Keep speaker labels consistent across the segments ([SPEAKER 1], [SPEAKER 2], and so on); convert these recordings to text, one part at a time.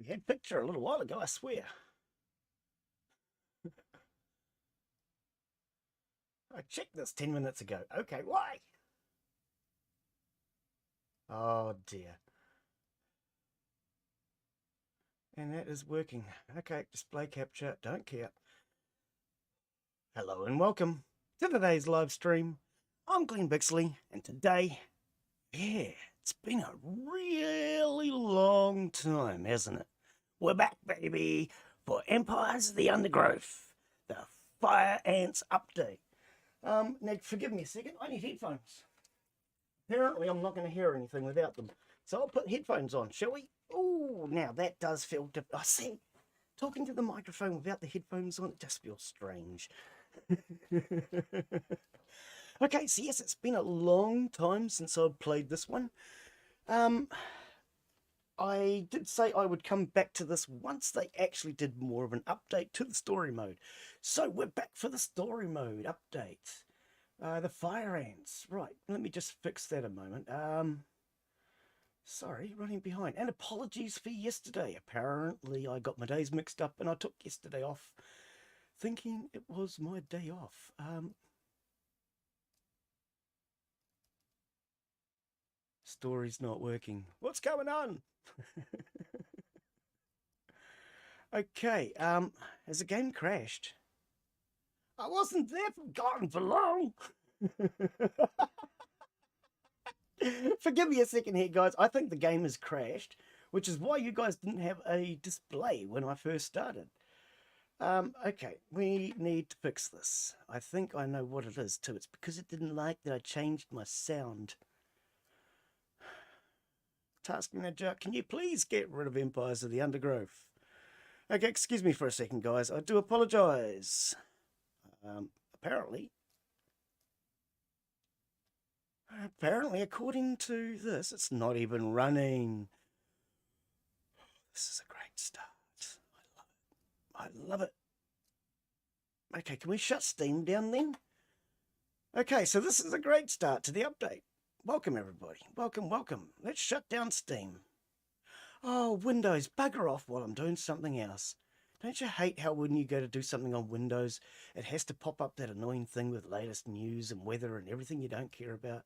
[SPEAKER 1] We had picture a little while ago, I swear. I checked this 10 minutes ago. Okay, why? Oh dear. And that is working. Okay, display capture, don't care. Hello and welcome to today's live stream. I'm Glen Bixley, and today, yeah, it's been a really long time, hasn't it? We're back, baby, for Empires of the Undergrowth, the Fire Ants update. Now, forgive me a second, I need headphones. Apparently, I'm not going to hear anything without them. So I'll put headphones on, shall we? Oh, now that does feel different. I see. Talking to the microphone without the headphones on, it just feels strange. Okay, so yes, it's been a long time since I've played this one. I did say I would come back to this once they actually did more of an update to the story mode. So we're back for the story mode update. The fire ants. Right, let me just fix that a moment. Sorry, running behind. And apologies for yesterday. Apparently I got my days mixed up and I took yesterday off thinking it was my day off. Story's not working. What's going on? Okay, has the game crashed? I wasn't there forgotten for long. Forgive me a second here, guys. I think the game has crashed, which is why you guys didn't have a display when I first started. Okay, we need to fix this. I think I know what it is too. It's because it didn't like that I changed my sound. Task Manager, can you please get rid of Empires of the Undergrowth? Okay, excuse me for a second, guys. I do apologize. Apparently, according to this, it's not even running. This is a great start. I love it. Okay, can we shut Steam down then? Okay, so this is a great start to the update. Welcome, everybody. Welcome, welcome. Let's shut down Steam. Oh, Windows, bugger off while I'm doing something else. Don't you hate how when you go to do something on Windows, it has to pop up that annoying thing with latest news and weather and everything you don't care about?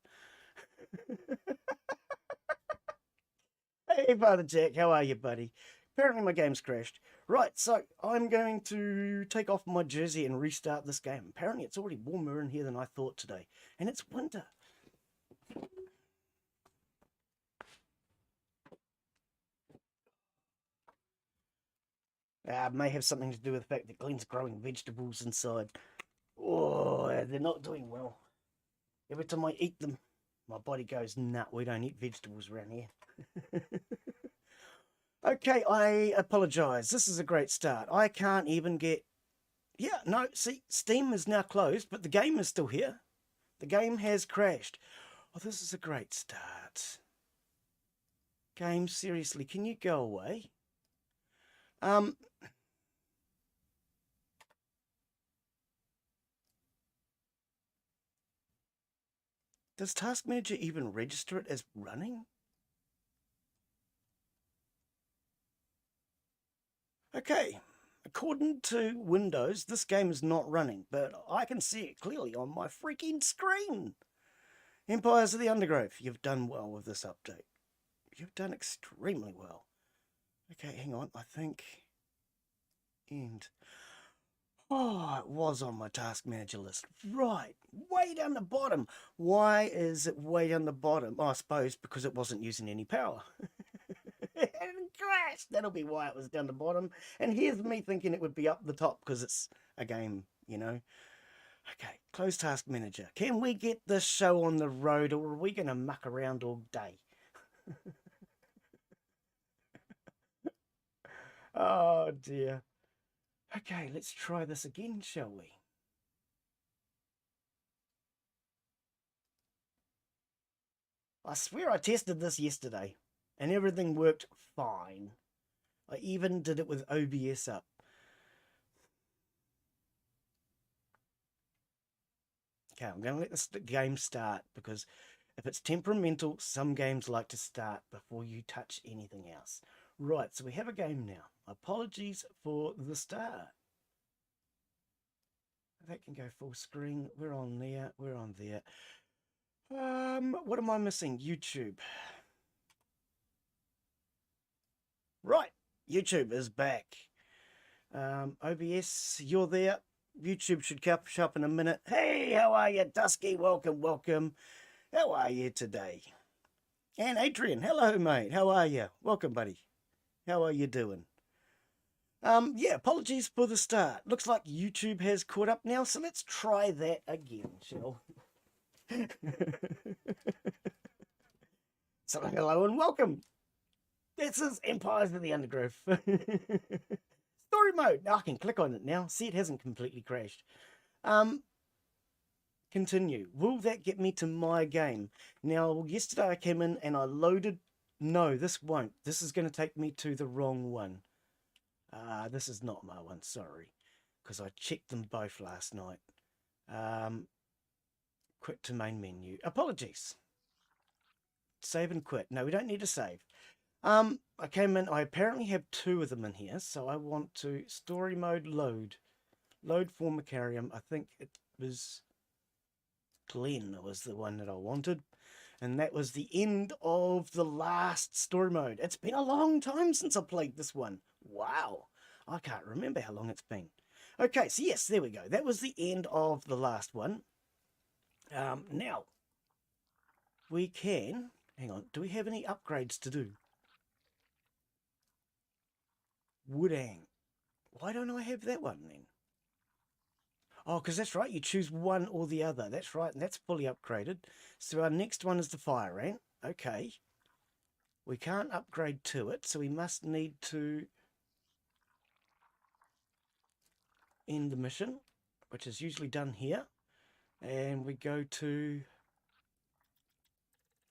[SPEAKER 1] Hey, Father Jack, how are you, buddy? Apparently my game's crashed. Right, so I'm going to take off my jersey and restart this game. Apparently it's already warmer in here than I thought today. And it's winter. It may have something to do with the fact that Glen's growing vegetables inside. Oh, they're not doing well. Every time I eat them, my body goes, nah, we don't eat vegetables around here. Okay, I apologise. This is a great start. I can't even get... Yeah, no, see, Steam is now closed, but the game is still here. The game has crashed. Oh, this is a great start. Game, seriously, can you go away? Does Task Manager even register it as running? Okay, according to Windows, this game is not running, but I can see it clearly on my freaking screen. Empires of the Undergrowth, you've done well with this update. You've done extremely well. Okay, hang on, I think... End. Oh, it was on my Task Manager list. Right, way down the bottom. Why is it way down the bottom? Oh, I suppose because it wasn't using any power. It crashed. That'll be why it was down the bottom. And here's me thinking it would be up the top because it's a game, you know. Okay, close Task Manager. Can we get this show on the road or are we going to muck around all day? Oh dear. Okay, let's try this again, shall we? I swear I tested this yesterday and everything worked fine. I even did it with OBS up. Okay, I'm going to let this game start because if it's temperamental, some games like to start before you touch anything else. Right, so we have a game now. Apologies for the start. That can go full screen. We're on there. We're on there. What am I missing? YouTube. Right, YouTube is back. OBS, you're there. YouTube should catch up in a minute. Hey, how are you, Dusky? Welcome, welcome. How are you today? And Adrian, hello, mate. How are you? Welcome, buddy. How are you doing? Yeah, apologies for the start. Looks like YouTube has caught up now, so let's try that again, shall we? So hello and welcome. This is Empires of the Undergrowth. Story mode. Now I can click on it now. See, it hasn't completely crashed. Continue. Will that get me to my game? Now, yesterday I came in and I loaded... No, this won't. This is going to take me to the wrong one. This is not my one, sorry. Because I checked them both last night. Quit to main menu. Apologies. Save and quit. No, we don't need to save. I came in, I apparently have two of them in here, so I want to story mode load. Load Formicarium. I think it was Glen was the one that I wanted. And that was the end of the last story mode. It's been a long time since I played this one. Wow. I can't remember how long it's been. Okay, so yes, there we go. That was the end of the last one. Now, we can... Hang on, do we have any upgrades to do? Woodang. Why don't I have that one then? Oh, because that's right, you choose one or the other. That's right, and that's fully upgraded. So our next one is the fire ant. Okay. We can't upgrade to it, so we must need to end the mission, which is usually done here. And we go to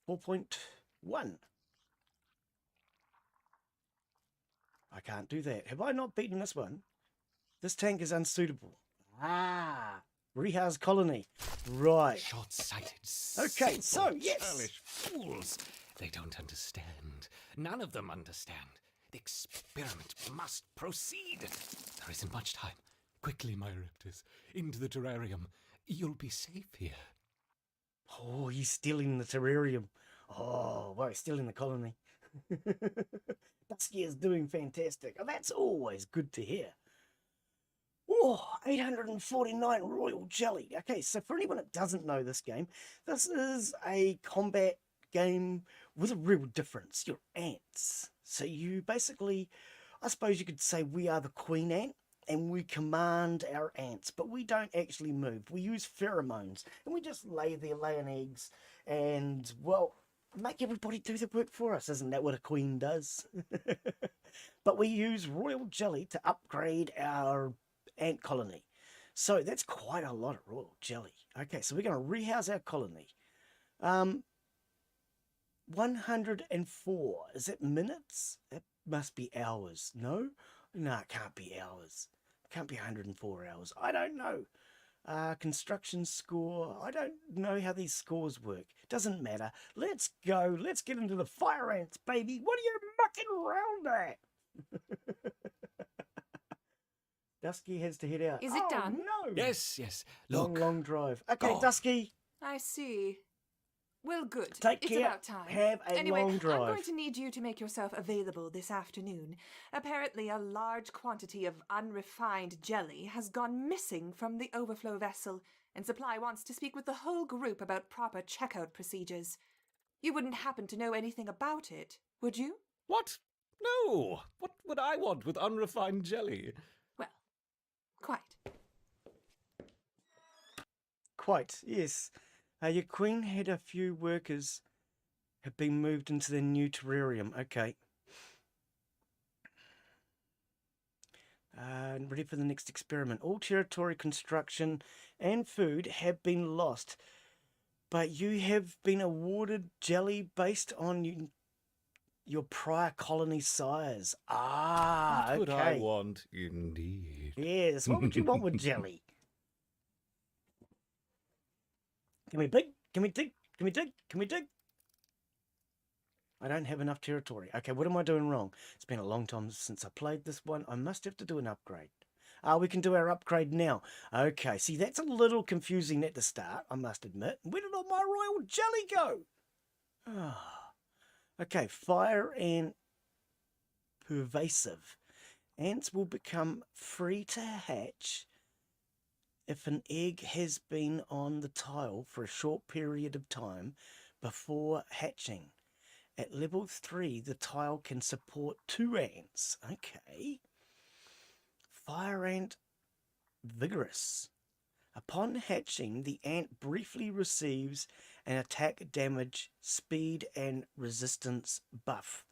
[SPEAKER 1] 4.1. I can't do that. Have I not beaten this one? This tank is unsuitable. Rehouse colony. Right.
[SPEAKER 2] Short-sighted.
[SPEAKER 1] Okay, so, yes.
[SPEAKER 2] Churlish fools. They don't understand. None of them understand. The experiment must proceed. There isn't much time. Quickly, my raptors. Into the terrarium. You'll be safe here.
[SPEAKER 1] Oh, he's stealing the terrarium. Oh, well, he's stealing the colony. Dusky is doing fantastic. Oh, that's always good to hear. Oh, 849 royal jelly. Okay, so for anyone that doesn't know this game, this is a combat game with a real difference. You're ants. So you basically, I suppose you could say we are the queen ant and we command our ants, but we don't actually move. We use pheromones and we just lay there laying eggs and, well, make everybody do the work for us. Isn't that what a queen does? But we use royal jelly to upgrade our ant colony. So that's quite a lot of royal jelly. Okay, so we're going to rehouse our colony. 104. Is it minutes? It must be hours. No? No, it can't be hours. It can't be 104 hours. I don't know. Construction score. I don't know how these scores work. Doesn't matter. Let's go. Let's get into the fire ants, baby. What are you mucking around at? Dusky has to head out.
[SPEAKER 3] Is it done?
[SPEAKER 1] No.
[SPEAKER 2] Yes, yes. Look.
[SPEAKER 1] Long drive. Okay,
[SPEAKER 2] Go.
[SPEAKER 1] Dusky.
[SPEAKER 3] I see. Well, good.
[SPEAKER 1] Take
[SPEAKER 3] it's
[SPEAKER 1] care.
[SPEAKER 3] about time.
[SPEAKER 1] Have a
[SPEAKER 3] anyway,
[SPEAKER 1] long drive.
[SPEAKER 3] I'm going to need you to make yourself available this afternoon. Apparently, a large quantity of unrefined jelly has gone missing from the overflow vessel, and Supply wants to speak with the whole group about proper checkout procedures. You wouldn't happen to know anything about it, would you?
[SPEAKER 2] What? No. What would I want with unrefined jelly?
[SPEAKER 3] Well, quite.
[SPEAKER 1] Quite, yes. Your queen had a few workers have been moved into their new terrarium. Okay. Ready for the next experiment. All territory, construction, and food have been lost, but you have been awarded jelly based on your prior colony size.
[SPEAKER 2] What would I
[SPEAKER 1] okay.
[SPEAKER 2] want, indeed?
[SPEAKER 1] Yes, what would you want with jelly? Can we dig? Can we dig? Can we dig? Can we dig? I don't have enough territory. Okay, what am I doing wrong? It's been a long time since I played this one. I must have to do an upgrade. We can do our upgrade now. Okay, see, that's a little confusing at the start, I must admit. Where did all my royal jelly go? Okay, fire and pervasive. Ants will become free to hatch if an egg has been on the tile for a short period of time before hatching. At level 3, the tile can support 2 ants. Okay. Fire ant vigorous. Upon hatching, the ant briefly receives an attack damage, speed, and resistance buff.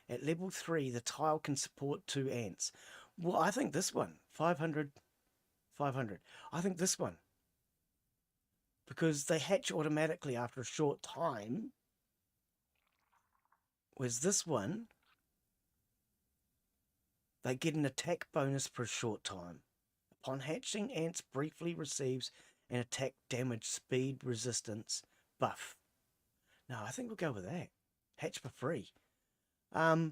[SPEAKER 1] At level 3, the tile can support 2 ants. Well, I think this one, 500, 500. I think this one. Because they hatch automatically after a short time. Whereas this one, they get an attack bonus for a short time. Upon hatching, ants briefly receives an attack damage, speed, resistance buff. No, I think we'll go with that. Hatch for free. Oh.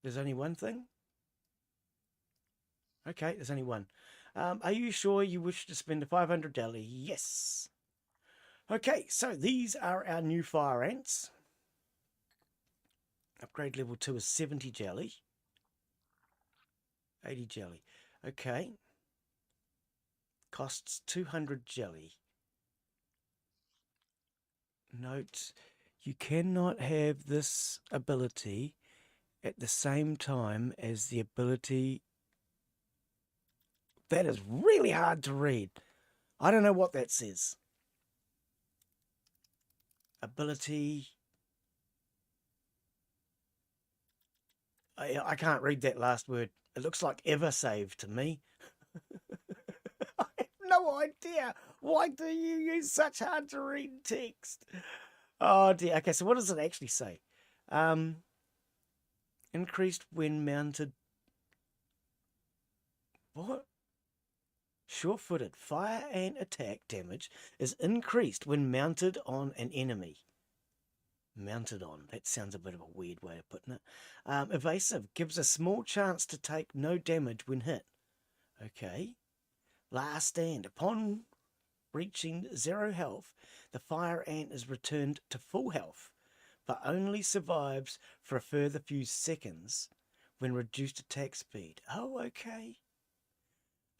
[SPEAKER 1] There's only one thing? Okay, there's only one. Are you sure you wish to spend a 500 jelly? Yes. Okay, so these are our new fire ants. Upgrade level 2 is 70 jelly. 80 jelly. Okay. Costs 200 jelly. Note, you cannot have this ability at the same time as the ability. That is really hard to read. I don't know what that says. Ability. I can't read that last word. It looks like ever save to me. I have no idea. Why do you use such hard to read text? Oh dear. Okay, so what does it actually say? Increased when mounted. What? Sure-footed. Fire and attack damage is increased when mounted on an enemy. Mounted on. That sounds a bit of a weird way of putting it. Evasive gives a small chance to take no damage when hit. Okay. Last stand. Upon reaching 0 health, the fire ant is returned to full health, but only survives for a further few seconds when reduced attack speed. Oh, okay.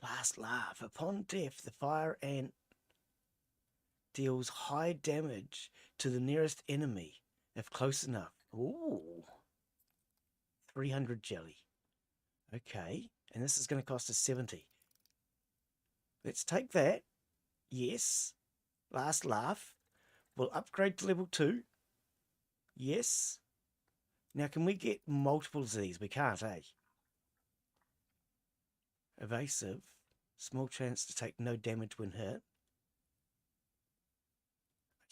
[SPEAKER 1] Last laugh. Upon death, the fire ant deals high damage to the nearest enemy if close enough. Ooh. 300 jelly. Okay. And this is going to cost us 70. Let's take that. Yes. Last laugh. We'll upgrade to level 2. Yes. Now, can we get multiples of these? We can't, eh? Evasive. Small chance to take no damage when hit.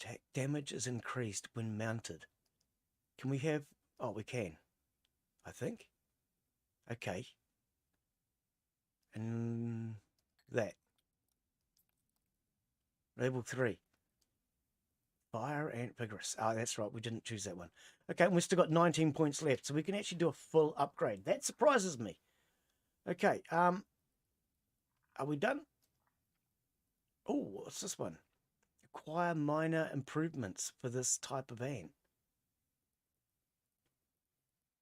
[SPEAKER 1] Attack damage is increased when mounted. Can we have... Oh, we can. I think. Okay. And that. Level 3. Fire and vigorous. Oh, that's right. We didn't choose that one. Okay, and we've still got 19 points left, so we can actually do a full upgrade. That surprises me. Okay, are we done? Oh, what's this one? Acquire minor improvements for this type of ant.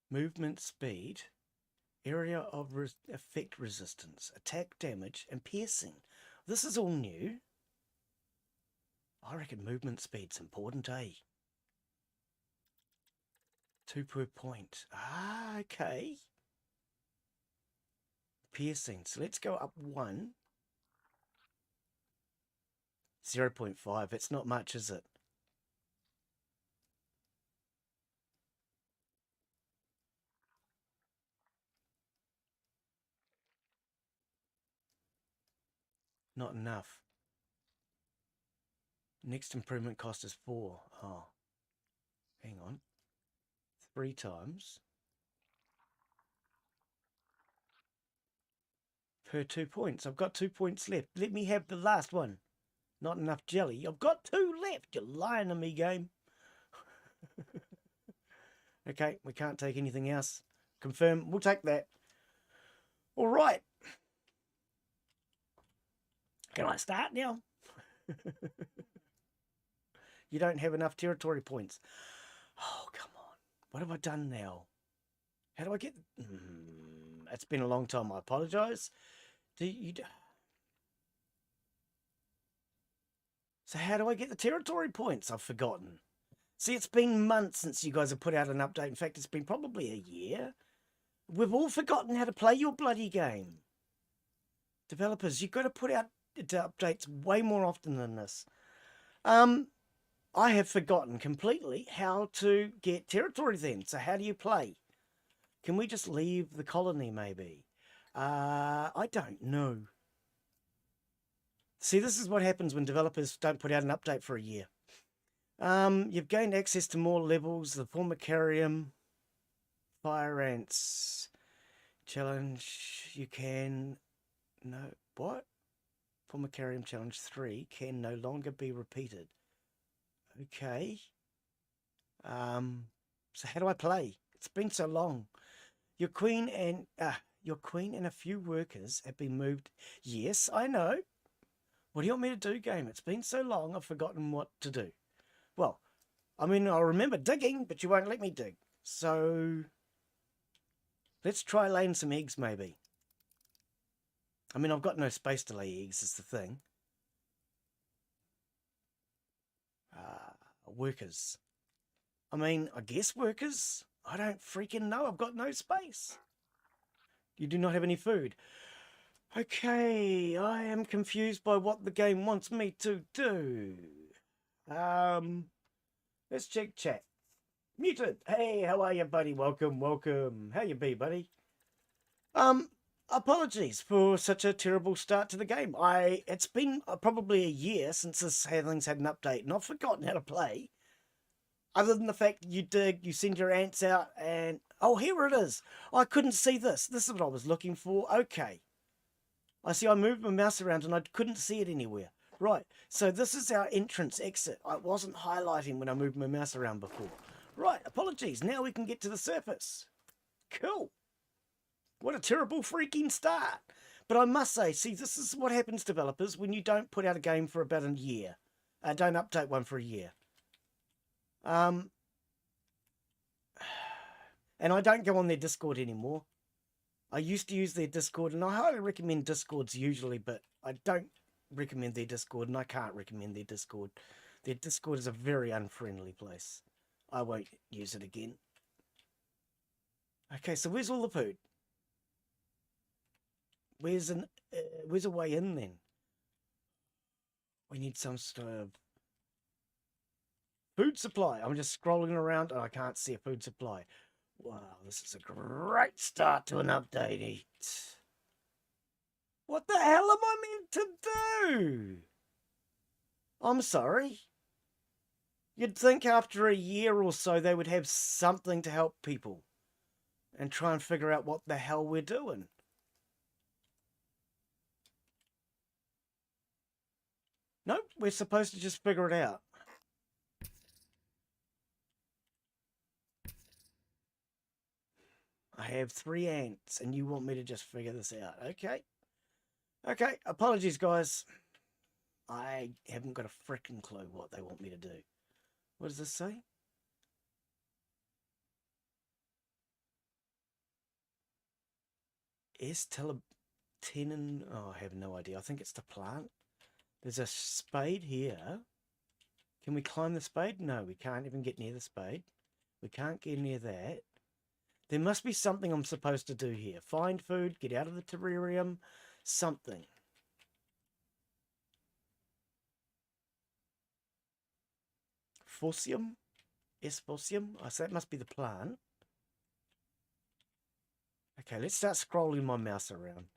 [SPEAKER 1] Movement speed, area of effect resistance, attack damage, and piercing. This is all new. I reckon movement speed's important, eh? 2 per point. Ah, okay. Piercing. So let's go up 1. 0.5. It's not much, is it? Not enough. Next improvement cost is 4. Oh. Hang on. 3 times. Per 2 points. I've got 2 points left. Let me have the last one. Not enough jelly. I've got 2 left. You're lying to me, game. Okay, we can't take anything else. Confirm. We'll take that. All right. Can I start now? You don't have enough territory points. Oh, come on. What have I done now? How do I get... It's been a long time. I apologise. So how do I get the territory points? I've forgotten. See, it's been months since you guys have put out an update. In fact, it's been probably a year. We've all forgotten how to play your bloody game. Developers, you've got to put out updates way more often than this. I have forgotten completely how to get territory then. So how do you play? Can we just leave the colony maybe? I don't know. See, this is what happens when developers don't put out an update for a year. You've gained access to more levels. The Formicarium, Fire Ants Challenge. You can... No, what? Formicarium Challenge 3 can no longer be repeated. Okay. So how do I play? It's been so long. Your queen and a few workers have been moved. Yes, I know. What do you want me to do, game? It's been so long, I've forgotten what to do. Well, I mean, I'll remember digging, but you won't let me dig. So, let's try laying some eggs, maybe. I mean, I've got no space to lay eggs, is the thing. Workers. I mean, I guess workers. I don't freaking know. I've got no space. You do not have any food. Okay, I am confused by what the game wants me to do. Let's check chat. Muted. Hey, how are you, buddy? Welcome, welcome. How you be, buddy? Apologies for such a terrible start to the game. It's been probably a year since this thing's had an update, and I've forgotten how to play. Other than the fact you dig, you send your ants out, and... Oh, here it is. I couldn't see this. This is what I was looking for. Okay. I see I moved my mouse around, and I couldn't see it anywhere. Right, so this is our entrance exit. I wasn't highlighting when I moved my mouse around before. Right, apologies. Now we can get to the surface. Cool. What a terrible freaking start. But I must say, see, this is what happens, developers, when you don't put out a game for about a year. Don't update one for a year. And I don't go on their Discord anymore. I used to use their Discord, and I highly recommend Discords usually, but I don't recommend their Discord, and I can't recommend their Discord. Their Discord is a very unfriendly place. I won't use it again. Okay, so where's all the food? Where's a way in then? We need some sort of food supply. I'm just scrolling around and I can't see a food supply. Wow, this is a great start to an update. What the hell am I meant to do? I'm sorry. You'd think after a year or so they would have something to help people and try and figure out what the hell we're doing. Nope, we're supposed to just figure it out. I have 3 ants, and you want me to just figure this out. Okay. Okay, apologies, guys. I haven't got a frickin' clue what they want me to do. What does this say? Tenin. Oh, I have no idea. I think it's the plant. There's a spade here. Can we climb the spade? No, we can't even get near the spade. We can't get near that. There must be something I'm supposed to do here. Find food, get out of the terrarium, something. Phocium? Phocium? Oh, so that must be the plant. Okay, let's start scrolling my mouse around.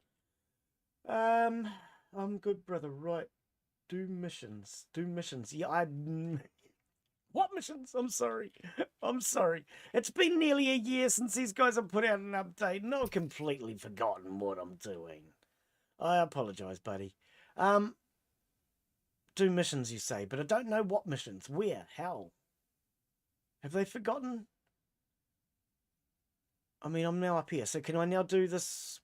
[SPEAKER 1] I'm good, brother. Right. Do missions. Do missions. Yeah, What missions? I'm sorry. I'm sorry. It's been nearly a year since these guys have put out an update, and I've completely forgotten what I'm doing. I apologise, buddy. do missions, you say, but I don't know what missions. Where? How? Have they forgotten? I mean, I'm now up here, so can I now do this?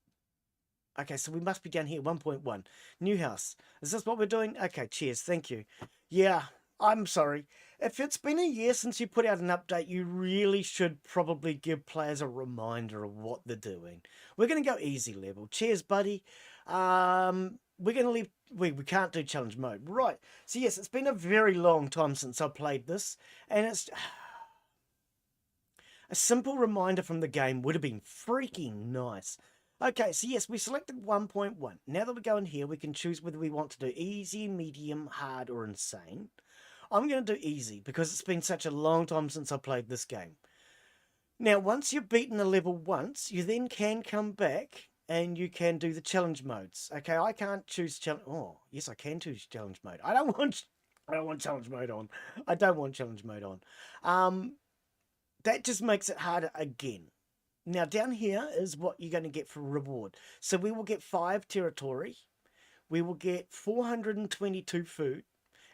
[SPEAKER 1] Okay, so we must be down here, 1.1. New house. Is this what we're doing? Okay, cheers, thank you. Yeah, I'm sorry. If it's been a year since you put out an update, you really should probably give players a reminder of what they're doing. We're going to go easy level. Cheers, buddy. We're going to leave... We can't do challenge mode. Right. So, yes, it's been a very long time since I played this, and it's... A simple reminder from the game would have been freaking nice. Okay, so yes, we selected 1.1. Now that we go in here, we can choose whether we want to do easy, medium, hard, or insane. I'm going to do easy because it's been such a long time since I played this game. Now, once you've beaten a level once, you then can come back and you can do the challenge modes. Okay, I can't choose challenge... Oh, yes, I can choose challenge mode. I don't want challenge mode on. I don't want challenge mode on. That just makes it harder again. Now, down here is what you're going to get for reward. So we will get 5 territory. We will get 422 food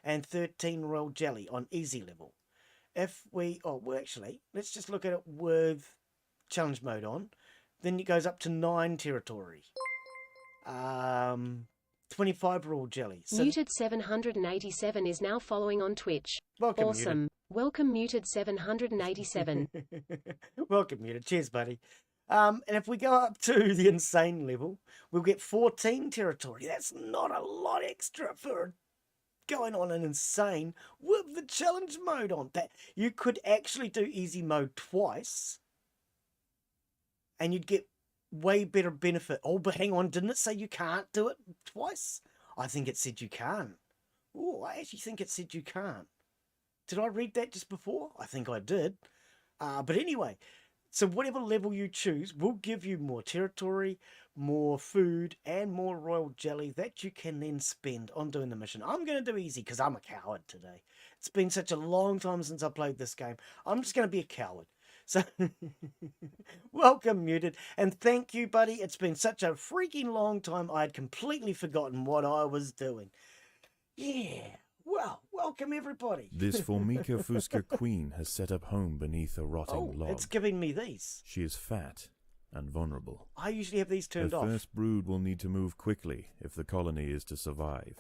[SPEAKER 1] and 13 royal jelly on easy level. If we... Oh, well, actually, let's just look at it with challenge mode on. Then it goes up to 9 territory. 25 royal jelly. So
[SPEAKER 4] Muted 787 is now following on Twitch.
[SPEAKER 1] welcome,
[SPEAKER 4] Awesome.
[SPEAKER 1] Muted.
[SPEAKER 4] Welcome Muted 787.
[SPEAKER 1] Welcome, Muted. Cheers, buddy. And if we go up to the insane level, we'll get 14 territory. That's not a lot extra for going on an insane with the challenge mode on. That you could actually do easy mode twice, and you'd get way better benefit. Oh, but hang on, didn't it say you can't do it twice? I think it said you can't. Oh, I actually think it said you can't. Did I read that just before? I think I did. But anyway, so whatever level you choose will give you more territory, more food, and more royal jelly that you can then spend on doing the mission. I'm going to do easy because I'm a coward today. It's been such a long time since I played this game. I'm just going to be a coward. So, welcome, Muted. And thank you, buddy. It's been such a freaking long time. I had completely forgotten what I was doing. Yeah. Well, welcome everybody.
[SPEAKER 5] This Formica Fusca queen has set up home beneath a rotting log.
[SPEAKER 1] It's giving me these.
[SPEAKER 5] She is fat and vulnerable.
[SPEAKER 1] I usually have these turned
[SPEAKER 5] Her
[SPEAKER 1] off.
[SPEAKER 5] first brood will need to move quickly if the colony is to survive.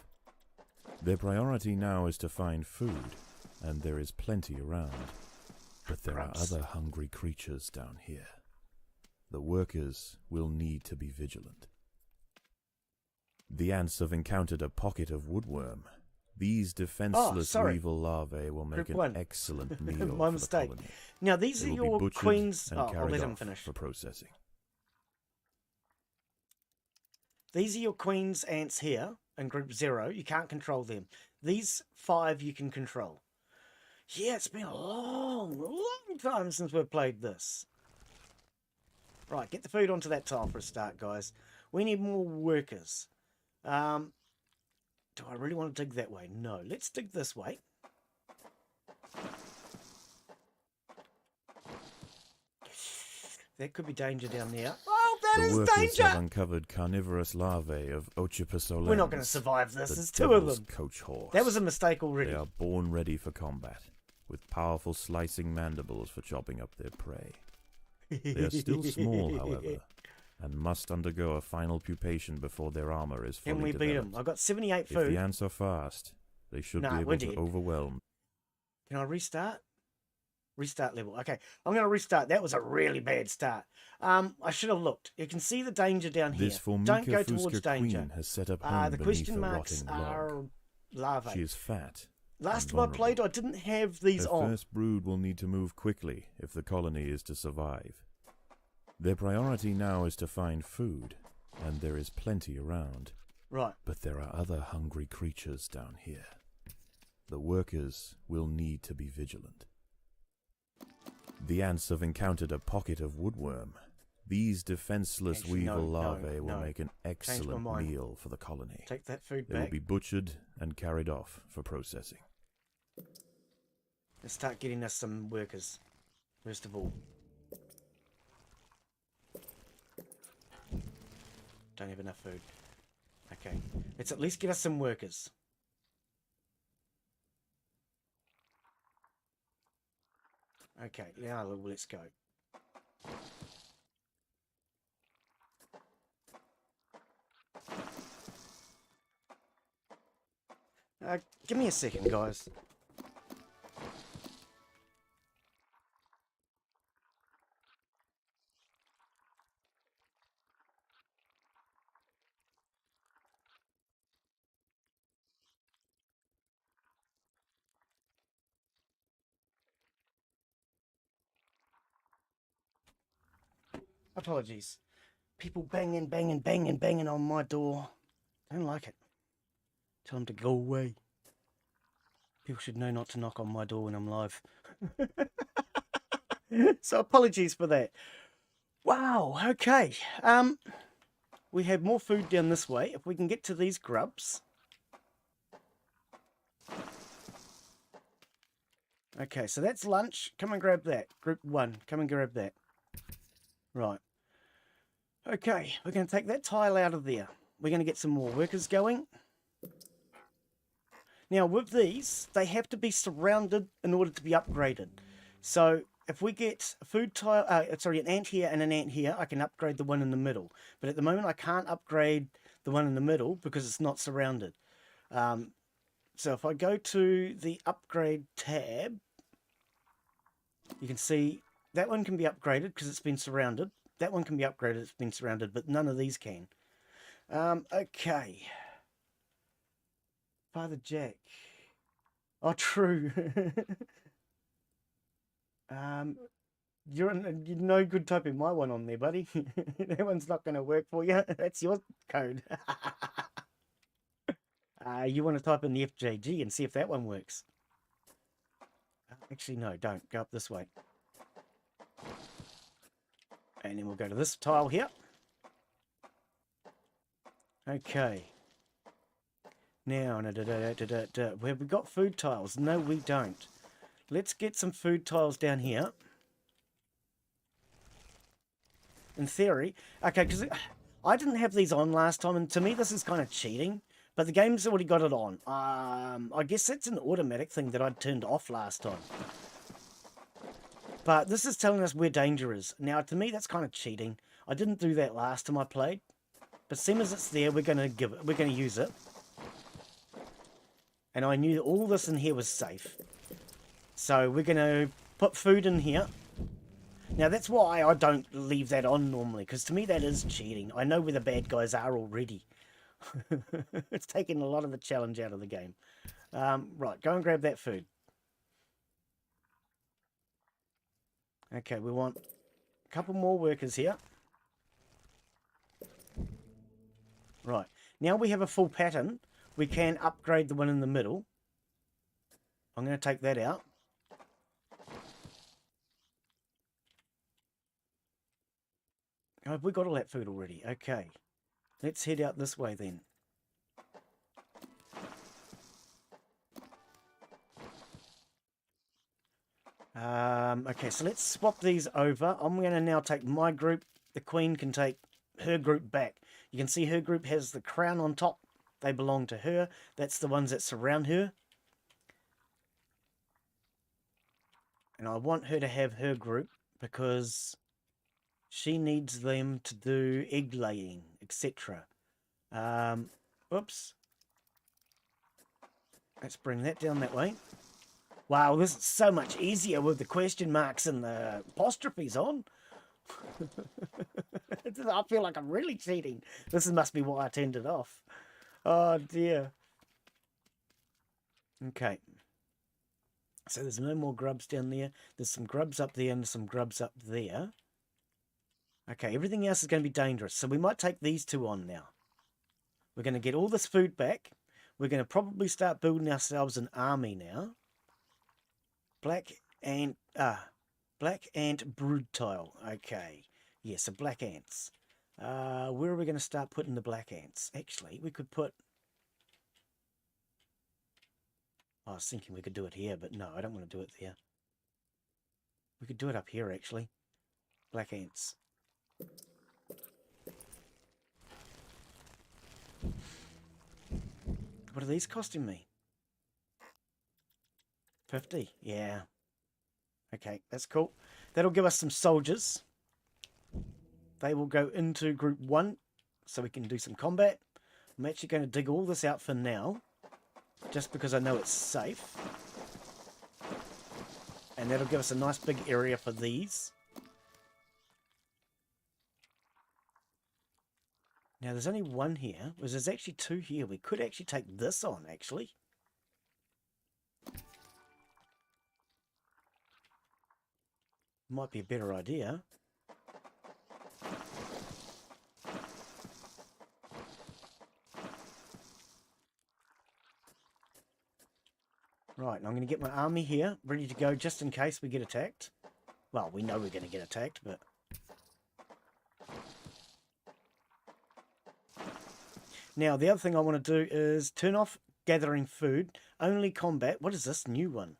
[SPEAKER 5] Their priority now is to find food, and there is plenty around. But there are other hungry creatures down here. The workers will need to be vigilant. The ants have encountered a pocket of woodworm. These defenseless weevil larvae will make an excellent meal
[SPEAKER 1] My
[SPEAKER 5] for
[SPEAKER 1] mistake.
[SPEAKER 5] the colony.
[SPEAKER 1] Now, these
[SPEAKER 5] They
[SPEAKER 1] are
[SPEAKER 5] will be
[SPEAKER 1] your
[SPEAKER 5] butchered
[SPEAKER 1] queens...
[SPEAKER 5] and
[SPEAKER 1] Oh, I'll
[SPEAKER 5] carried
[SPEAKER 1] let him
[SPEAKER 5] off
[SPEAKER 1] finish.
[SPEAKER 5] for processing.
[SPEAKER 1] These are your queens ants here in group 0. You can't control them. These 5 you can control. Yeah, it's been a long time since we've played this. Right, get the food onto that tile for a start, guys. We need more workers. Do I really want to dig that way? No, let's dig this way. There could be danger down there. Oh, that
[SPEAKER 5] The
[SPEAKER 1] is
[SPEAKER 5] workers
[SPEAKER 1] danger!
[SPEAKER 5] have uncovered carnivorous larvae of Ocypus olens.
[SPEAKER 1] We're not going to survive this.
[SPEAKER 5] the
[SPEAKER 1] There's 2 of
[SPEAKER 5] devil's
[SPEAKER 1] them.
[SPEAKER 5] coach horse.
[SPEAKER 1] That was a mistake already.
[SPEAKER 5] They are born ready for combat, with powerful slicing mandibles for chopping up their prey. They are still small, however, and must undergo a final pupation before their armor is fully
[SPEAKER 1] Can we beat
[SPEAKER 5] developed.
[SPEAKER 1] them? I've got 78
[SPEAKER 5] If
[SPEAKER 1] food.
[SPEAKER 5] the ants are fast, they should
[SPEAKER 1] Nah,
[SPEAKER 5] be
[SPEAKER 1] we're
[SPEAKER 5] able to
[SPEAKER 1] dead.
[SPEAKER 5] overwhelm.
[SPEAKER 1] Can I restart? Restart level. Okay, I'm going to restart. That was a really bad start. I should have looked. You can see the danger down here.
[SPEAKER 5] This Formica
[SPEAKER 1] Don't go towards
[SPEAKER 5] Fusca
[SPEAKER 1] danger.
[SPEAKER 5] queen has set up home
[SPEAKER 1] The
[SPEAKER 5] beneath
[SPEAKER 1] question
[SPEAKER 5] a
[SPEAKER 1] marks
[SPEAKER 5] rotting log.
[SPEAKER 1] are larvae.
[SPEAKER 5] She is fat.
[SPEAKER 1] Last
[SPEAKER 5] and
[SPEAKER 1] time I played, I
[SPEAKER 5] vulnerable.
[SPEAKER 1] didn't have these
[SPEAKER 5] Her
[SPEAKER 1] on.
[SPEAKER 5] first brood will need to move quickly if the colony is to survive. Their priority now is to find food, and there is plenty around.
[SPEAKER 1] Right.
[SPEAKER 5] But there are other hungry creatures down here. The workers will need to be vigilant. The ants have encountered a pocket of woodworm. These defenseless
[SPEAKER 1] Actually, no,
[SPEAKER 5] weevil larvae will
[SPEAKER 1] no.
[SPEAKER 5] make an excellent
[SPEAKER 1] mind.
[SPEAKER 5] meal for the colony.
[SPEAKER 1] Take that food
[SPEAKER 5] They will
[SPEAKER 1] back.
[SPEAKER 5] be butchered and carried off for processing.
[SPEAKER 1] Let's start getting us some workers. First of all. Don't have enough food. Okay. Let's at least get us some workers. Okay, now let's go. Give me a second, guys. Apologies. People banging, banging, banging, banging on my door. Don't like it. Tell them to go away. People should know not to knock on my door when I'm live. So apologies for that. Wow, okay. We have more food down this way. If we can get to these grubs. Okay, so that's lunch. Come and grab that. Group 1, come and grab that. Right. Okay, we're going to take that tile out of there. We're going to get some more workers going. Now, with these, they have to be surrounded in order to be upgraded. So, if we get a food tile, an ant here and an ant here, I can upgrade the one in the middle. But at the moment, I can't upgrade the one in the middle because it's not surrounded. So, if I go to the upgrade tab, you can see that one can be upgraded because it's been surrounded. That one can be upgraded, it's been surrounded, but none of these can. Okay. Father Jack. Oh, true. You're no good typing my one on there, buddy. That one's not going to work for you. That's your code. You want to type in the FJG and see if that one works. Actually, no, don't. Go up this way. And then we'll go to this tile here. Okay. Now, have we got food tiles? No, we don't. Let's get some food tiles down here. In theory, okay, because I didn't have these on last time, and to me this is kind of cheating, but the game's already got it on. I guess that's an automatic thing that I'd turned off last time. But this is telling us where danger is. Now, to me, that's kind of cheating. I didn't do that last time I played, but seeing as it's there, we're going to use it. And I knew that all this in here was safe. So we're going to put food in here. Now, that's why I don't leave that on normally, because to me that is cheating. I know where the bad guys are already. It's taking a lot of the challenge out of the game. Right, go and grab that food. Okay, we want a couple more workers here. Right, now we have a full pattern. We can upgrade the one in the middle. I'm going to take that out. Oh, have we got all that food already? Okay. Let's head out this way then. Okay, so let's swap these over. I'm going to now take my group. The Queen can take her group back. You can see her group has the crown on top. They belong to her. That's the ones that surround her. And I want her to have her group because she needs them to do egg laying, etc. Oops. Let's bring that down that way. Wow, this is so much easier with the question marks and the apostrophes on. I feel like I'm really cheating. This must be why I turned it off. Oh dear. Okay. So there's no more grubs down there. There's some grubs up there and some grubs up there. Okay, everything else is going to be dangerous. So we might take these two on now. We're going to get all this food back. We're going to probably start building ourselves an army now. Black ant brood tile. Okay. Yeah, so black ants. Where are we going to start putting the black ants? Actually, we could put... I was thinking we could do it here, but no, I don't want to do it there. We could do it up here, actually. Black ants. What are these costing me? 50? Yeah. Okay, that's cool. That'll give us some soldiers. They will go into group 1, so we can do some combat. I'm actually going to dig all this out for now, just because I know it's safe. And that'll give us a nice big area for these. Now, there's only one here. There's actually 2 here. We could actually take this on, actually. Might be a better idea. Right, I'm going to get my army here, ready to go just in case we get attacked. Well, we know we're going to get attacked, but... Now, the other thing I want to do is turn off gathering food, only combat. What is this new one?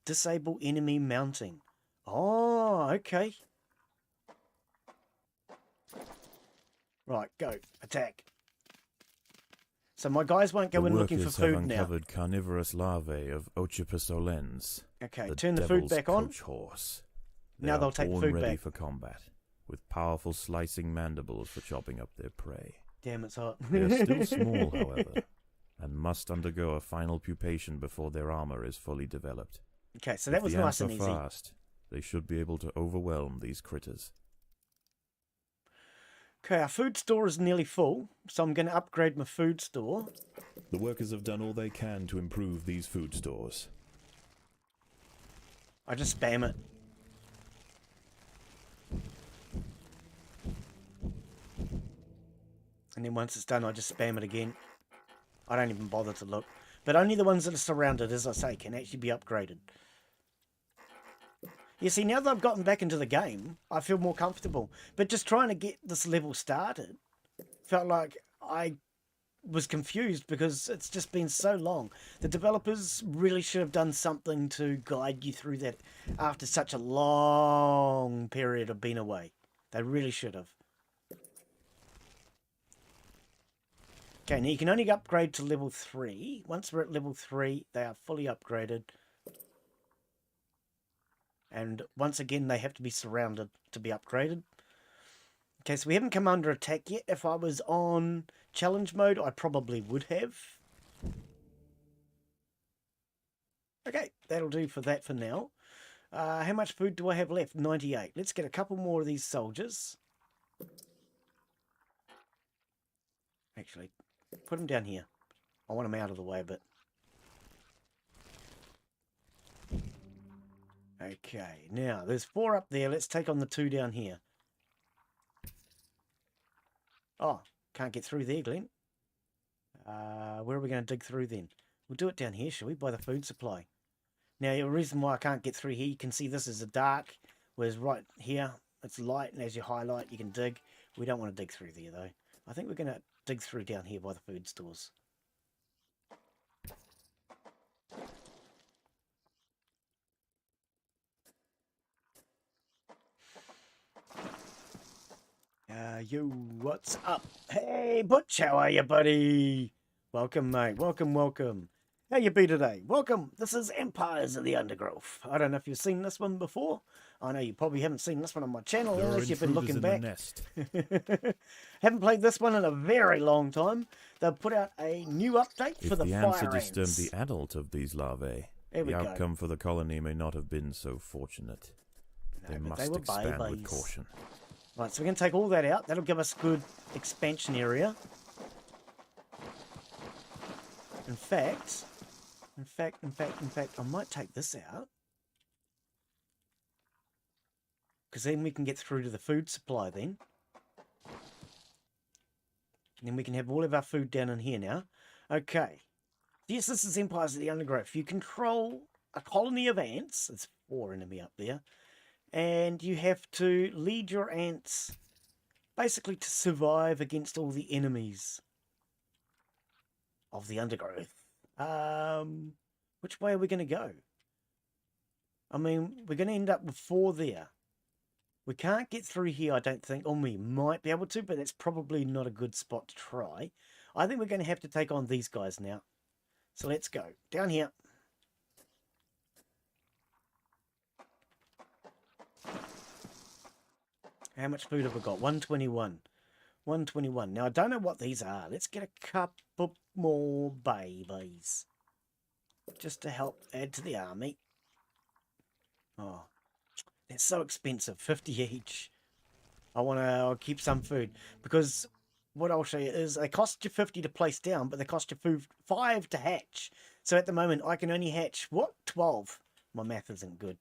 [SPEAKER 1] Disable enemy mounting. Oh, okay. Right, go. Attack. So my guys won't go in looking for food now.
[SPEAKER 5] The workers have uncovered carnivorous larvae of Ochipus olens.
[SPEAKER 1] Okay, turn the food back on.
[SPEAKER 5] Coach horse.
[SPEAKER 1] Now they'll take food
[SPEAKER 5] ready
[SPEAKER 1] back.
[SPEAKER 5] for combat, with powerful slicing mandibles for chopping up their prey.
[SPEAKER 1] Damn, it's hot.
[SPEAKER 5] They're still small, however, and must undergo a final pupation before their armor is fully developed.
[SPEAKER 1] Okay, so that was nice and easy.
[SPEAKER 5] If the ants are fast, they should be able to overwhelm these critters.
[SPEAKER 1] Okay, our food store is nearly full, so I'm going to upgrade my food store.
[SPEAKER 5] The workers have done all they can to improve these food stores.
[SPEAKER 1] I just spam it. And then once it's done, I just spam it again. I don't even bother to look. But only the ones that are surrounded, as I say, can actually be upgraded. You see, now that I've gotten back into the game, I feel more comfortable. But just trying to get this level started felt like I was confused because it's just been so long. The developers really should have done something to guide you through that after such a long period of being away. They really should have. Okay, now you can only upgrade to level 3. Once we're at level 3, they are fully upgraded. And once again, they have to be surrounded to be upgraded. Okay, so we haven't come under attack yet. If I was on challenge mode, I probably would have. Okay, that'll do for that for now. How much food do I have left? 98. Let's get a couple more of these soldiers. Actually, put them down here. I want them out of the way a bit. Okay, now there's 4 up there. Let's take on the 2 down here. Oh, can't get through there, Glen. Where are we going to dig through then? We'll do it down here, shall we? By the food supply. Now, the reason why I can't get through here, you can see this is a dark, whereas right here, it's light, and as you highlight, you can dig. We don't want to dig through there, though. I think we're going to dig through down here by the food stores. Yo, what's up? Hey, Butch, how are you, buddy? Welcome, mate. Welcome, welcome. How you be today? Welcome. This is Empires of the Undergrowth. I don't know if you've seen this one before. I know you probably haven't seen this one on my channel unless you've been looking back. Haven't played this one in a very long time. They've put out a new update for the fire ants.
[SPEAKER 5] If the ants had disturbed the adult of these larvae, the outcome for the colony may not have been so fortunate.
[SPEAKER 1] No,
[SPEAKER 5] they must expand with caution.
[SPEAKER 1] Right, so we're going to take all that out. That'll give us a good expansion area. In fact, I might take this out. Because then we can get through to the food supply then. And then we can have all of our food down in here now. Okay. Yes, this is Empires of the Undergrowth. You control a colony of ants. There's 4 enemy up there. And you have to lead your ants basically to survive against all the enemies of the Undergrowth. Which way are we going to go? I mean, we're going to end up with 4 there. We can't get through here, I don't think. Or we might be able to, but that's probably not a good spot to try. I think we're going to have to take on these guys now. So let's go. Down here. How much food have we got? 121. 121. Now, I don't know what these are. Let's get a couple more babies. Just to help add to the army. Oh, they're so expensive. 50 each. I'll keep some food. Because what I'll show you is they cost you 50 to place down, but they cost you 5 to hatch. So at the moment, I can only hatch, what? 12. My math isn't good.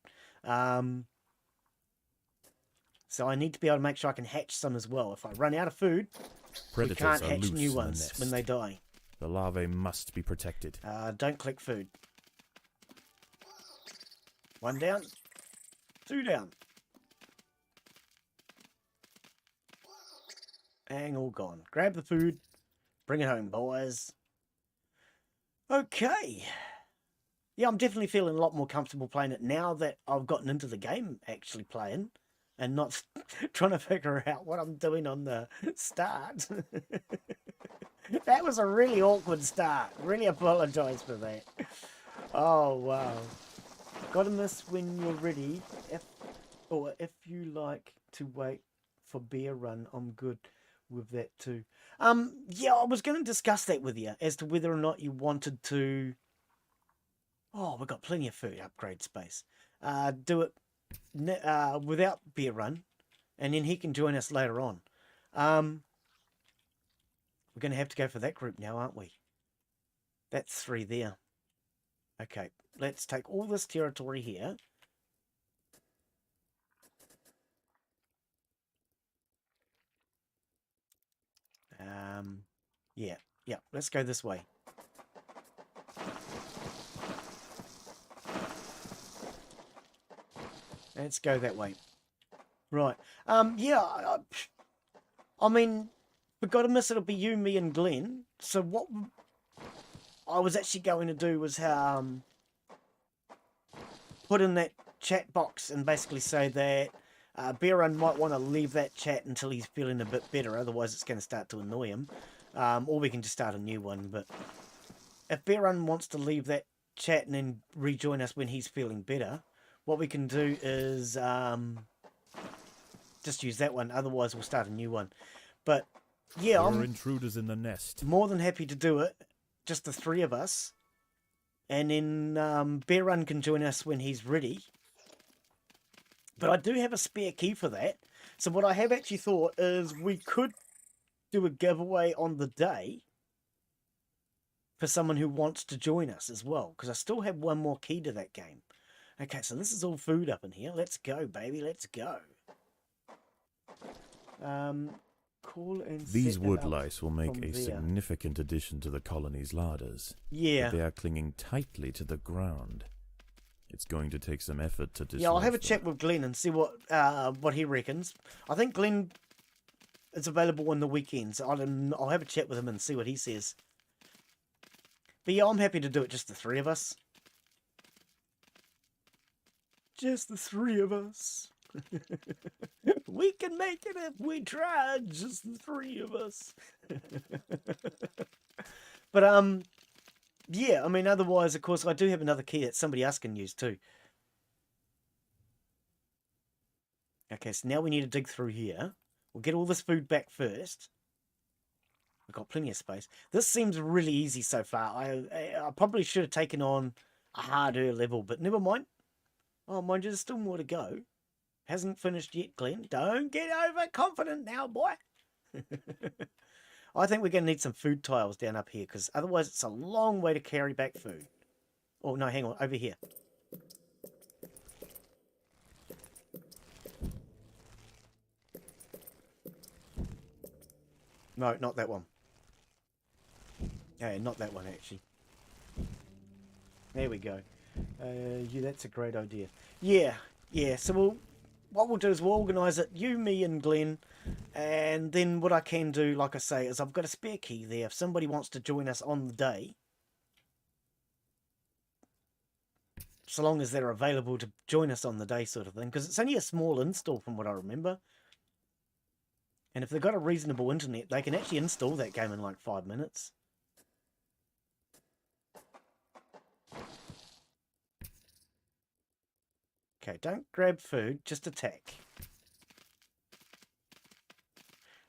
[SPEAKER 1] So I need to be able to make sure I can hatch some as well. If I run out of food, we can't hatch new ones when they die.
[SPEAKER 5] The larvae must be protected.
[SPEAKER 1] Don't click food. 1 down. 2 down. And all gone. Grab the food. Bring it home, boys. Okay. Yeah, I'm definitely feeling a lot more comfortable playing it now that I've gotten into the game actually playing. And not trying to figure out what I'm doing on the start. That was a really awkward start. Really apologise for that. Oh, wow. Gotta miss when you're ready. If you like to wait for beer run, I'm good with that too. Yeah, I was going to discuss that with you as to whether or not you wanted to... Oh, we've got plenty of food upgrade space. Do it without beer run, and then he can join us later on. We're going to have to go for that group now, aren't we? That's 3 there. Okay, let's take all this territory here. Yeah, let's go this way. Let's go that way. Right. Yeah, I mean, we've got to miss it'll be you, me, and Glen. So what I was actually going to do was put in that chat box and basically say that Beerun might want to leave that chat until he's feeling a bit better. Otherwise, it's going to start to annoy him. Or we can just start a new one. But if Beerun wants to leave that chat and then rejoin us when he's feeling better, what we can do is just use that one. Otherwise, we'll start a new one. But yeah,
[SPEAKER 5] There are intruders in the nest.
[SPEAKER 1] more than happy to do it. Just the 3 of us. And then Beerun can join us when he's ready. But I do have a spare key for that. So what I have actually thought is we could do a giveaway on the day for someone who wants to join us as well. Because I still have one more key to that game. Okay, so this is all food up in here. Let's go, baby. Let's go. Call and
[SPEAKER 5] These
[SPEAKER 1] set it
[SPEAKER 5] wood
[SPEAKER 1] up
[SPEAKER 5] lice will make
[SPEAKER 1] from
[SPEAKER 5] a
[SPEAKER 1] there.
[SPEAKER 5] significant addition to the colony's larders.
[SPEAKER 1] Yeah.
[SPEAKER 5] But they are clinging tightly to the ground. It's going to take some effort to dislodge
[SPEAKER 1] Yeah, I'll have a
[SPEAKER 5] them.
[SPEAKER 1] chat with Glen and see what he reckons. I think Glen is available on the weekends. I'll have a chat with him and see what he says. But yeah, I'm happy to do it, just the 3 of us. Just the 3 of us. We can make it if we try. Just the 3 of us. But yeah, I mean, otherwise, of course, I do have another key that somebody else can use too. Okay, so now we need to dig through here. We'll get all this food back first. We've got plenty of space. This seems really easy so far. I probably should have taken on a harder level, but never mind. Oh, mind you, there's still more to go. Hasn't finished yet, Glen. Don't get overconfident now, boy. I think we're going to need some food tiles down up here, because otherwise it's a long way to carry back food. Oh, no, hang on. Over here. No, not that one. Yeah, not that one, actually. There we go. Yeah, that's a great idea. Yeah. So what we'll do is we'll organise it, you, me and Glen, and then what I can do, like I say, is I've got a spare key there. If somebody wants to join us on the day, so long as they're available to join us on the day sort of thing, because it's only a small install from what I remember. And if they've got a reasonable internet, they can actually install that game in like 5 minutes. Okay, don't grab food, just attack.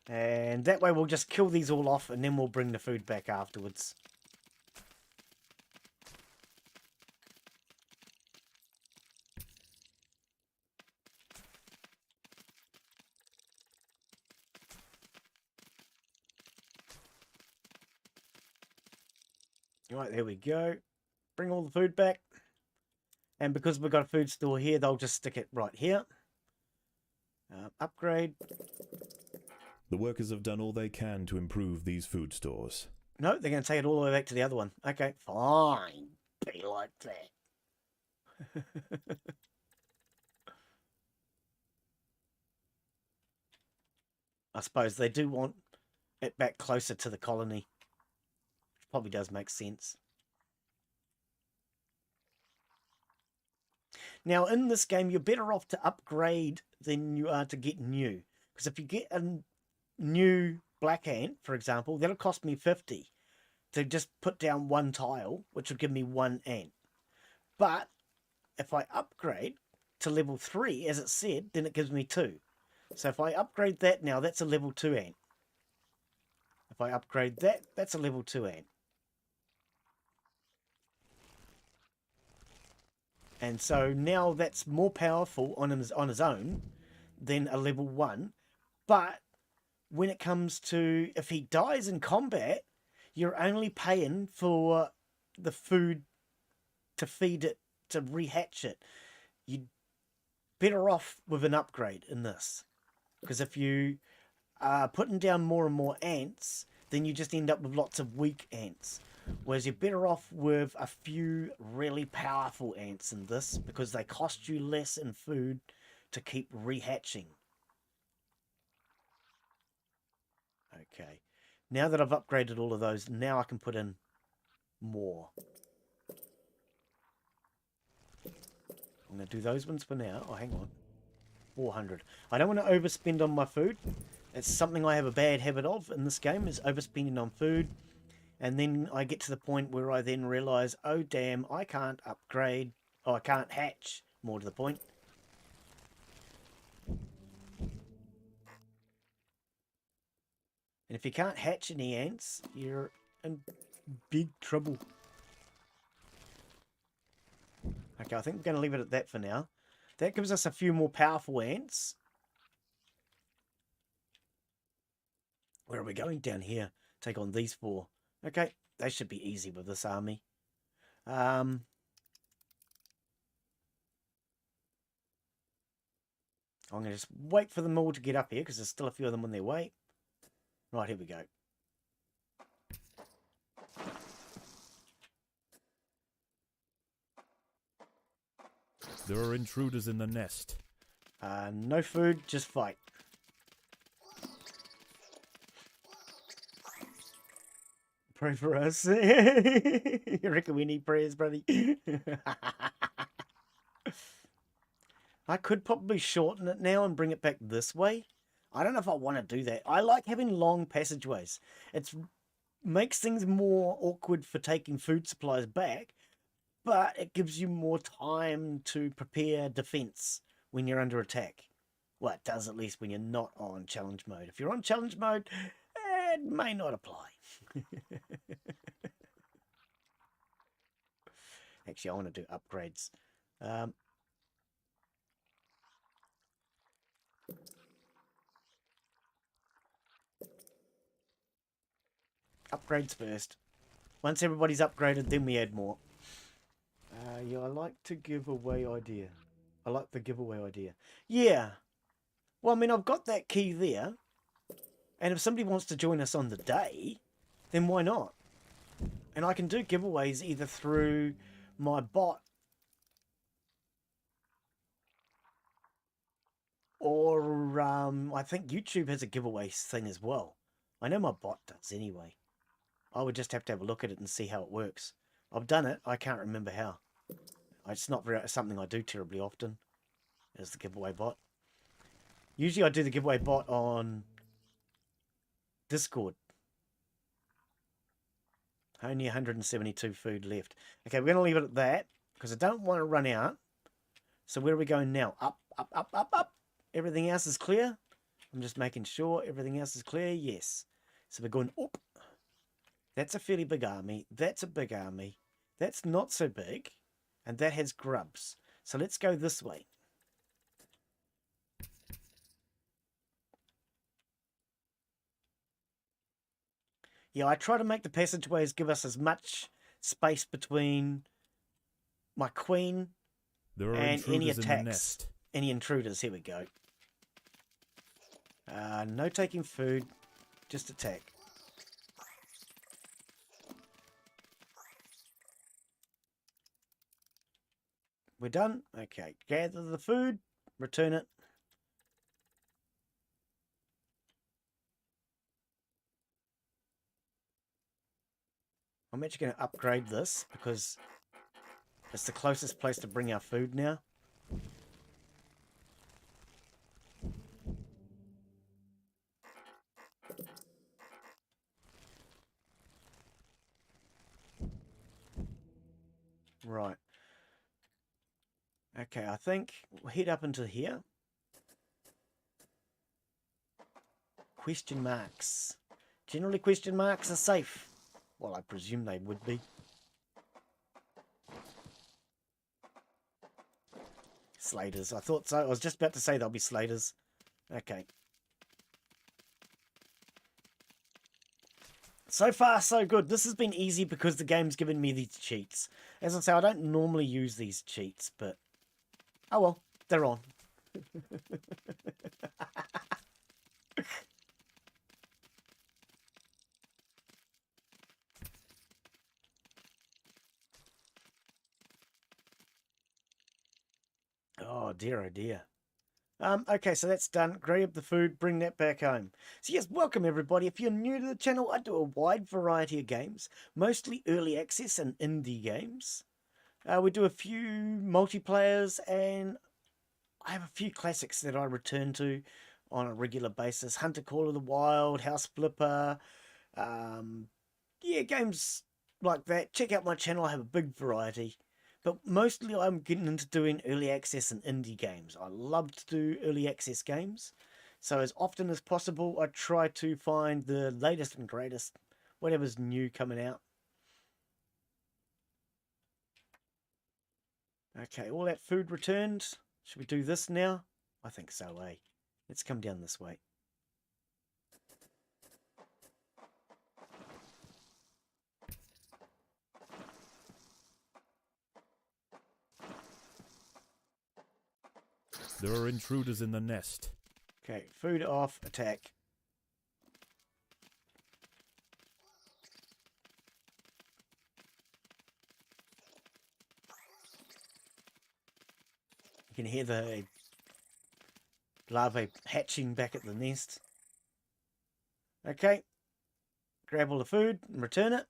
[SPEAKER 1] And that way we'll just kill these all off and then we'll bring the food back afterwards. Right, there we go. Bring all the food back. And because we've got a food store here, they'll just stick it right here. Upgrade.
[SPEAKER 5] The workers have done all they can to improve these food stores.
[SPEAKER 1] No, they're going to take it all the way back to the other one. Okay, fine. Be like that. I suppose they do want it back closer to the colony. Which probably does make sense. Now, in this game, you're better off to upgrade than you are to get new. Because if you get a new black ant, for example, that'll cost me 50 to just put down one tile, which will give me one ant. But if I upgrade to level 3, as it said, then it gives me 2. So if I upgrade that now, that's a level 2 ant. If I upgrade that, that's a level 2 ant. And so now that's more powerful on his own than a level 1. But when it comes to, if he dies in combat, you're only paying for the food to feed it, to rehatch it. You're better off with an upgrade in this. Because if you are putting down more and more ants, then you just end up with lots of weak ants. Whereas you're better off with a few really powerful ants in this, because they cost you less in food to keep rehatching. Okay, now that I've upgraded all of those, now I can put in more. I'm going to do those ones for now. Oh, hang on. 400. I don't want to overspend on my food. It's something I have a bad habit of in this game, is overspending on food. And then I get to the point where I then realise, oh damn, I can't upgrade. Oh, I can't hatch, more to the point. And if you can't hatch any ants, you're in big trouble. Okay, I think we're going to leave it at that for now. That gives us a few more powerful ants. Where are we going? Down here. Take on these 4. Okay, they should be easy with this army. I'm going to just wait for them all to get up here, because there's still a few of them on their way. Right, here we go.
[SPEAKER 5] There are intruders in the nest.
[SPEAKER 1] No food, just fight. Pray for us. You reckon we need prayers, buddy? I could probably shorten it now and bring it back this way. I don't know if I want to do that. I like having long passageways. It makes things more awkward for taking food supplies back, but it gives you more time to prepare defense when you're under attack. Well, it does at least when you're not on challenge mode. If you're on challenge mode, it may not apply. Actually, I want to do upgrades. Upgrades first. Once everybody's upgraded, then we add more. Yeah, I like to give away idea. I like the giveaway idea. Yeah. Well, I mean, I've got that key there. And if somebody wants to join us on the day, then why not? And I can do giveaways either through my bot or I think YouTube has a giveaway thing as well. I know my bot does anyway. I would just have to have a look at it and see how it works. I've done it. I can't remember how. It's not something I do terribly often, as the giveaway bot. Usually I do the giveaway bot on Discord. Only 172 food left. Okay, we're going to leave it at that, because I don't want to run out. So where are we going now? Up, up, up, up, up. Everything else is clear. I'm just making sure everything else is clear. Yes. So we're going up. That's a fairly big army. That's a big army. That's not so big. And that has grubs. So let's go this way. Yeah, I try to make the passageways give us as much space between my queen
[SPEAKER 5] There are
[SPEAKER 1] and any
[SPEAKER 5] intruders in the
[SPEAKER 1] attacks.
[SPEAKER 5] nest.
[SPEAKER 1] Any intruders. Here we go. No taking food. Just attack. We're done? Okay. Gather the food. Return it. I'm actually going to upgrade this because it's the closest place to bring our food now. Right. Okay, I think we'll head up into here. Question marks. Generally, question marks are safe. Well, I presume they would be. Slaters. I thought so. I was just about to say they'll be slaters. Okay. So far, so good. This has been easy because the game's given me these cheats. As I say, I don't normally use these cheats, but... oh well, they're on. Oh dear, oh dear. Okay, so that's done. Grab the food, bring that back home. So yes, welcome everybody. If you're new to the channel, I do a wide variety of games, mostly early access and indie games. We do a few multiplayers, and I have a few classics that I return to on a regular basis. Hunter Call of the Wild, House Flipper, yeah, games like that. Check out my channel, I have a big variety. But mostly I'm getting into doing early access and indie games. I love to do early access games. So as often as possible, I try to find the latest and greatest, whatever's new coming out. Okay, all that food returned. Should we do this now? I think so, eh? Let's come down this way.
[SPEAKER 5] There are intruders in the nest.
[SPEAKER 1] Okay, food off, attack. You can hear the larvae hatching back at the nest. Okay, grab all the food and return it.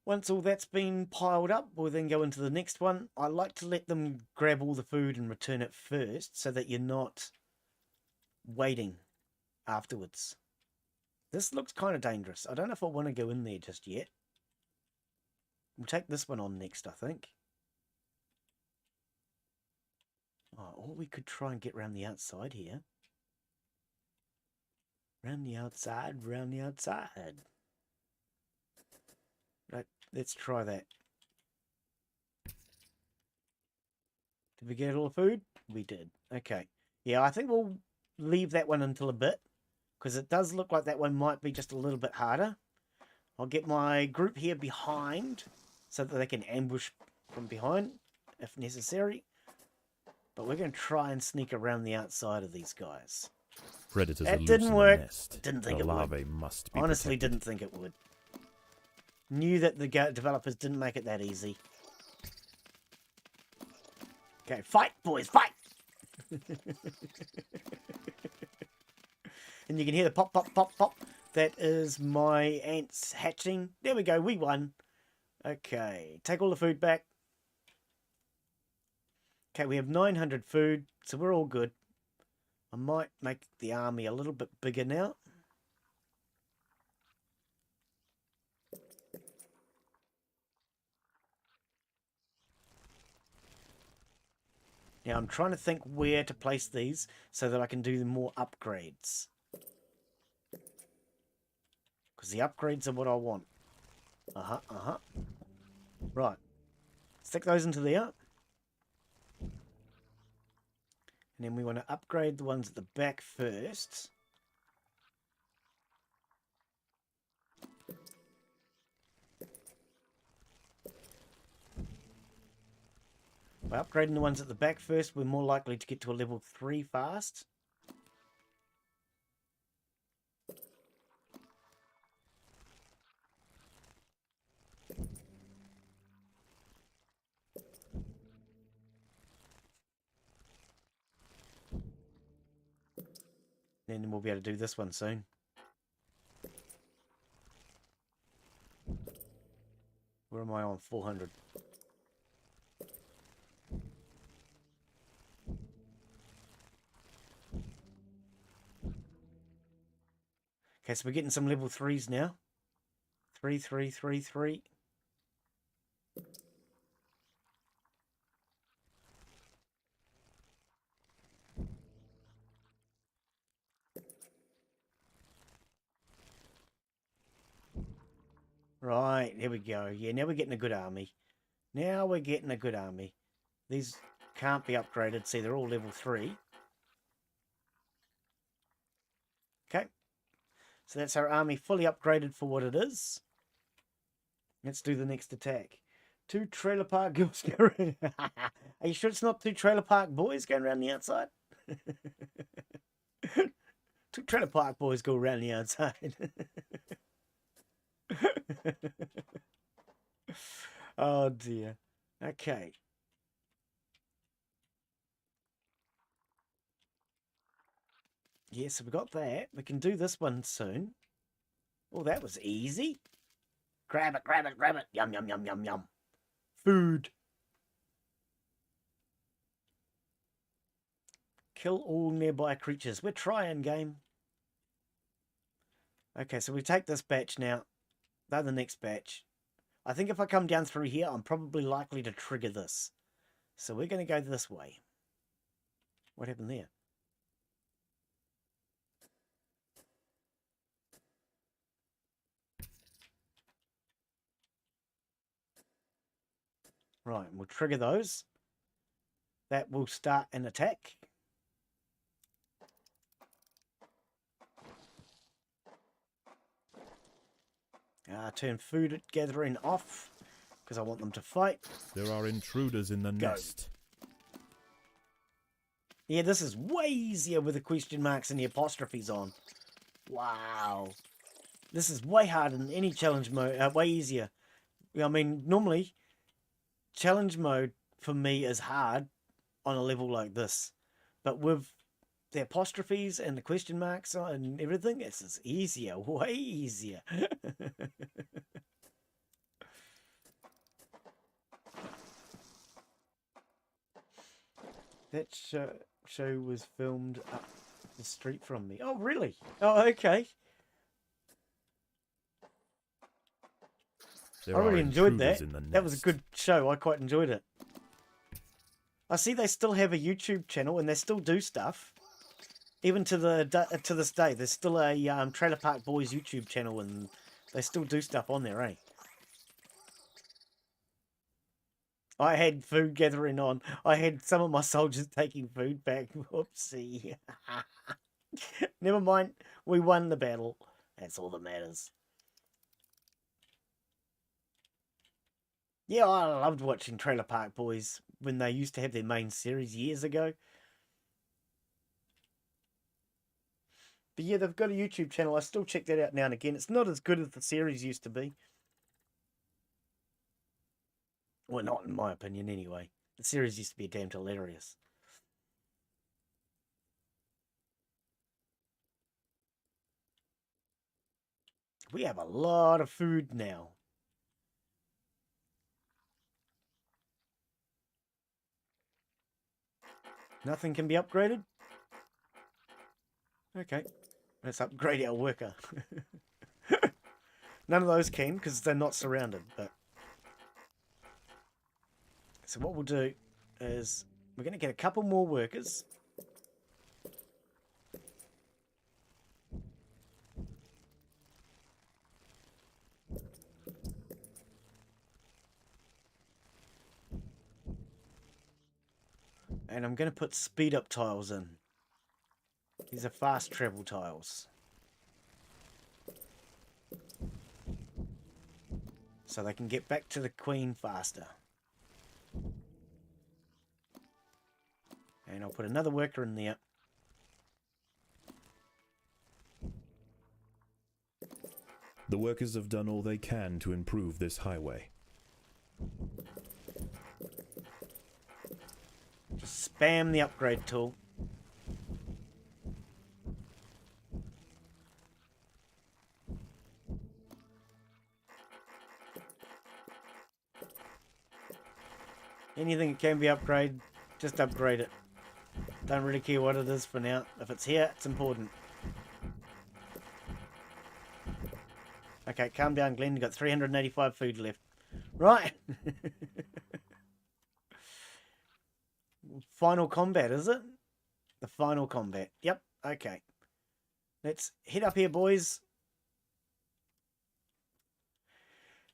[SPEAKER 1] Once all that's been piled up, we'll then go into the next one. I like to let them grab all the food and return it first so that you're not waiting afterwards. This looks kind of dangerous. I don't know if I want to go in there just yet. We'll take this one on next, I think. Oh, or we could try and get round the outside here. Round the outside, round the outside. Right, let's try that. Did we get all the food? We did. Okay. Yeah, I think we'll leave that one until a bit, because it does look like that one might be just a little bit harder. I'll get my group here behind so that they can ambush from behind if necessary. But we're going to try and sneak around the outside of these guys.
[SPEAKER 5] Predators
[SPEAKER 1] That
[SPEAKER 5] are loose
[SPEAKER 1] didn't
[SPEAKER 5] in
[SPEAKER 1] work.
[SPEAKER 5] the nest.
[SPEAKER 1] Didn't think
[SPEAKER 5] the
[SPEAKER 1] it would.
[SPEAKER 5] larvae must be
[SPEAKER 1] Honestly,
[SPEAKER 5] protected.
[SPEAKER 1] didn't think it would. Knew that the developers didn't make it that easy. Okay, fight, boys, fight! And you can hear the pop, pop, pop, pop. That is my ants hatching. There we go, we won. Okay, take all the food back. Okay, we have 900 food, so we're all good. I might make the army a little bit bigger now. Now I'm trying to think where to place these so that I can do more upgrades. Because the upgrades are what I want. Right. Stick those into there. And then we want to upgrade the ones at the back first. By upgrading the ones at the back first, we're more likely to get to a level 3 fast. And then we'll be able to do this one soon. Where am I on? 400. Okay, so we're getting some level 3s now. 3, 3, 3, 3. Right, here we go. Yeah, now we're getting a good army. Now we're getting a good army. These can't be upgraded. See, they're all level 3. Okay. So that's our army fully upgraded for what it is. Let's do the next attack. 2 trailer park girls going around. Are you sure it's not 2 trailer park boys going around the outside? 2 trailer park boys go around the outside. Oh dear. Okay. Yeah, so we got that. We can do this one soon. Oh, that was easy. Grab it, grab it, grab it. Yum, yum, yum, yum, yum. Food. Kill all nearby creatures. We're trying, game. Okay, so we take this batch now. They're the next batch. I think if I come down through here, I'm probably likely to trigger this. So we're going to go this way. What happened there? Right, we'll trigger those. That will start an attack. Turn food gathering off because I want them to fight.
[SPEAKER 5] There are intruders in the nest.
[SPEAKER 1] Yeah, this is way easier with the question marks and the apostrophes on. Wow. This is way harder than any challenge mode. Way easier. I mean, normally, challenge mode for me is hard on a level like this. But with the apostrophes and the question marks and everything, this is easier. Way easier. That show was filmed up the street from me. Oh, really? Oh, okay. I really enjoyed that. That was a good show. I quite enjoyed it. I see they still have a YouTube channel and they still do stuff. Even to this day, there's still a Trailer Park Boys YouTube channel and they still do stuff on there, eh? I had food gathering on. I had some of my soldiers taking food back. Whoopsie. Never mind. We won the battle. That's all that matters. Yeah, I loved watching Trailer Park Boys when they used to have their main series years ago. But yeah, they've got a YouTube channel. I still check that out now and again. It's not as good as the series used to be. Well, not in my opinion, anyway. The series used to be damn hilarious. We have a lot of food now. Nothing can be upgraded? Okay. Let's upgrade our worker. None of those can, because they're not surrounded, but... So what we'll do is We're going to get a couple more workers. And I'm going to put speed up tiles in. These are fast travel tiles. So they can get back to the Queen faster. And I'll put another worker in there.
[SPEAKER 5] The workers have done all they can to improve this highway.
[SPEAKER 1] Just spam the upgrade tool. Anything that can be upgraded, just upgrade it. Don't really care what it is for now. If it's here, it's important. Okay, calm down, Glenn. You've got 385 food left. Right. Final combat, is it? The final combat. Yep, okay. Let's head up here, boys.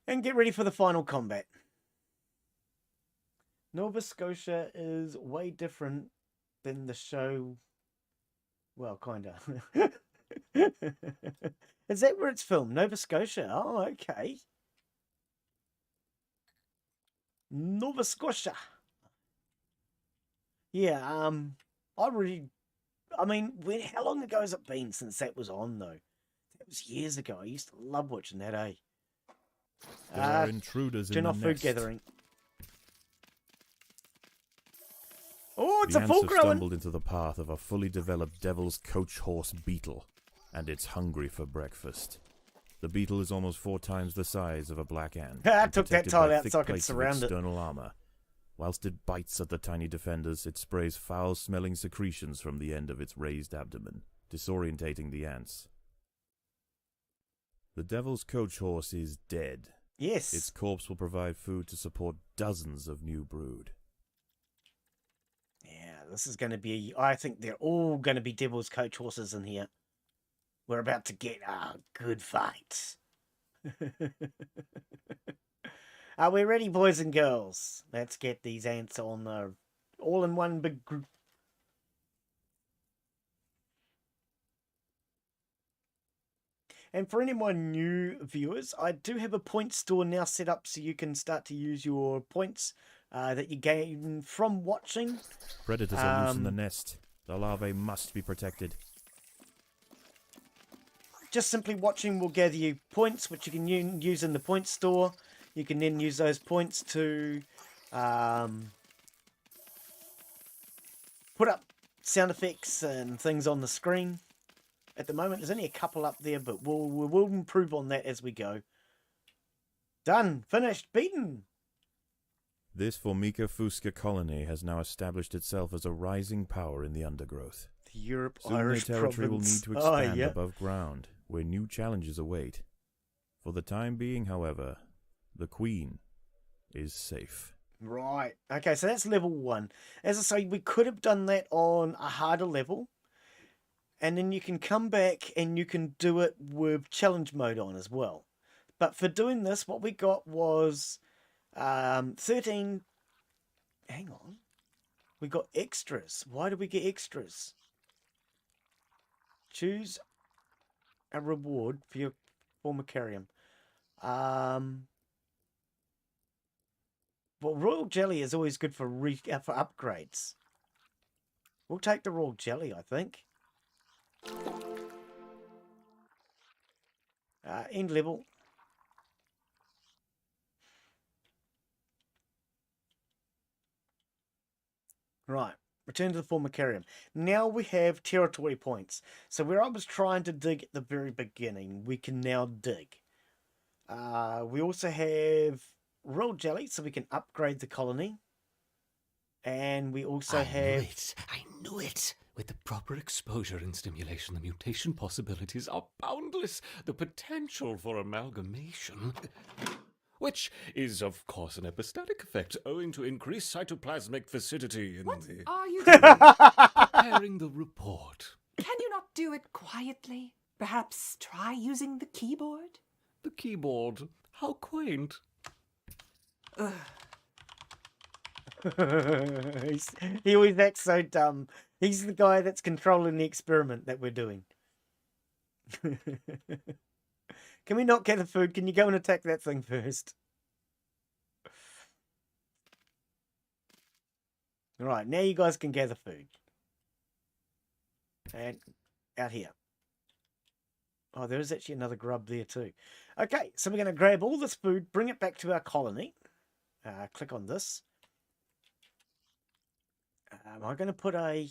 [SPEAKER 1] And get ready for the final combat. Nova Scotia is way different than the show. Well, kinda. Is that where it's filmed? Nova Scotia? Oh, okay. Nova Scotia. Yeah, I mean, how long ago has it been since that was on, though? That was years ago. I used to love watching that, eh?
[SPEAKER 5] There are intruders in the
[SPEAKER 1] turn off food
[SPEAKER 5] nest.
[SPEAKER 1] gathering. Oh, it's
[SPEAKER 5] the
[SPEAKER 1] a full
[SPEAKER 5] ants have
[SPEAKER 1] growing.
[SPEAKER 5] stumbled into the path of a fully developed devil's coach horse beetle, and it's hungry for breakfast. The beetle is almost 4 times the size of a black ant.
[SPEAKER 1] I
[SPEAKER 5] and
[SPEAKER 1] took that
[SPEAKER 5] protected
[SPEAKER 1] tile
[SPEAKER 5] by
[SPEAKER 1] out
[SPEAKER 5] thick
[SPEAKER 1] so I could
[SPEAKER 5] plates of
[SPEAKER 1] surround it.
[SPEAKER 5] external armor. Whilst it bites at the tiny defenders, it sprays foul-smelling secretions from the end of its raised abdomen, disorientating the ants. The devil's coach horse is dead.
[SPEAKER 1] Yes.
[SPEAKER 5] Its corpse will provide food to support dozens of new brood.
[SPEAKER 1] Yeah, this is going to be... I think they're all going to be devil's coach horses in here. We're about to get a good fight. Are we ready, boys and girls? Let's get these ants on the... all in one big group. And for any of my new viewers, I do have a point store now set up so you can start to use your points that you gain from watching.
[SPEAKER 5] Predators are loose in the nest. The larvae must be protected.
[SPEAKER 1] Just simply watching will gather you points, which you can use in the point store. You can then use those points to put up sound effects and things on the screen. At the moment, there's only a couple up there, but we'll improve on that as we go. Done. Finished. Beaten.
[SPEAKER 5] This Formica fusca colony has now established itself as a rising power in the undergrowth.
[SPEAKER 1] The Europe
[SPEAKER 5] Soon
[SPEAKER 1] Irish
[SPEAKER 5] their territory will
[SPEAKER 1] province.
[SPEAKER 5] need to expand above ground, where new challenges await. For the time being, however, the Queen is safe.
[SPEAKER 1] Right. Okay, so that's level 1. As I say, we could have done that on a harder level. And then you can come back and you can do it with challenge mode on as well. But for doing this, what we got was 13... Hang on. We got extras. Why did we get extras? Choose a reward for your formicarium. Well, royal jelly is always good for upgrades. We'll take the royal jelly, I think. End level. Right. Return to the formicarium. Now we have territory points. So where I was trying to dig at the very beginning, we can now dig. We also have royal jelly, so we can upgrade the colony. And we also have...
[SPEAKER 2] I knew it! With the proper exposure and stimulation, the mutation possibilities are boundless. The potential for amalgamation... which is, of course, an epistatic effect owing to increased cytoplasmic viscidity in
[SPEAKER 3] What
[SPEAKER 2] the...
[SPEAKER 3] are you doing?
[SPEAKER 2] Preparing the report.
[SPEAKER 3] Can you not do it quietly? Perhaps try using the keyboard?
[SPEAKER 2] The keyboard. How quaint.
[SPEAKER 3] Ugh.
[SPEAKER 1] He always acts so dumb. He's the guy that's controlling the experiment that we're doing. Can we not get the food? Can you go and attack that thing first? Right, now you guys can gather food. And out here. Oh, there is actually another grub there too. Okay, so we're going to grab all this food, bring it back to our colony. Click on this. Am I going to put a...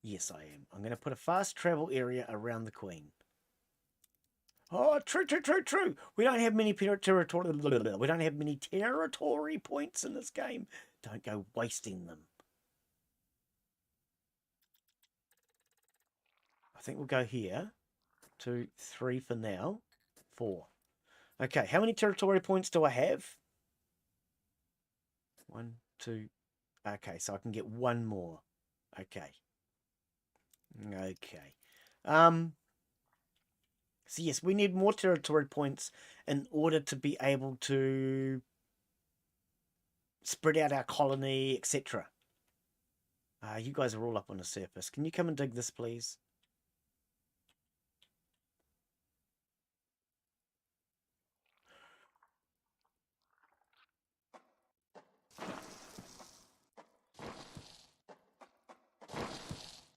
[SPEAKER 1] Yes, I am. I'm going to put a fast travel area around the Queen. Oh, true. We don't have many territory. We don't have many territory points in this game. Don't go wasting them. I think we'll go here. 2, 3 for now. 4. Okay, how many territory points do I have? 1, 2. Okay, so I can get one more. Okay. So yes, we need more territory points in order to be able to spread out our colony, etc. You guys are all up on the surface. Can you come and dig this, please?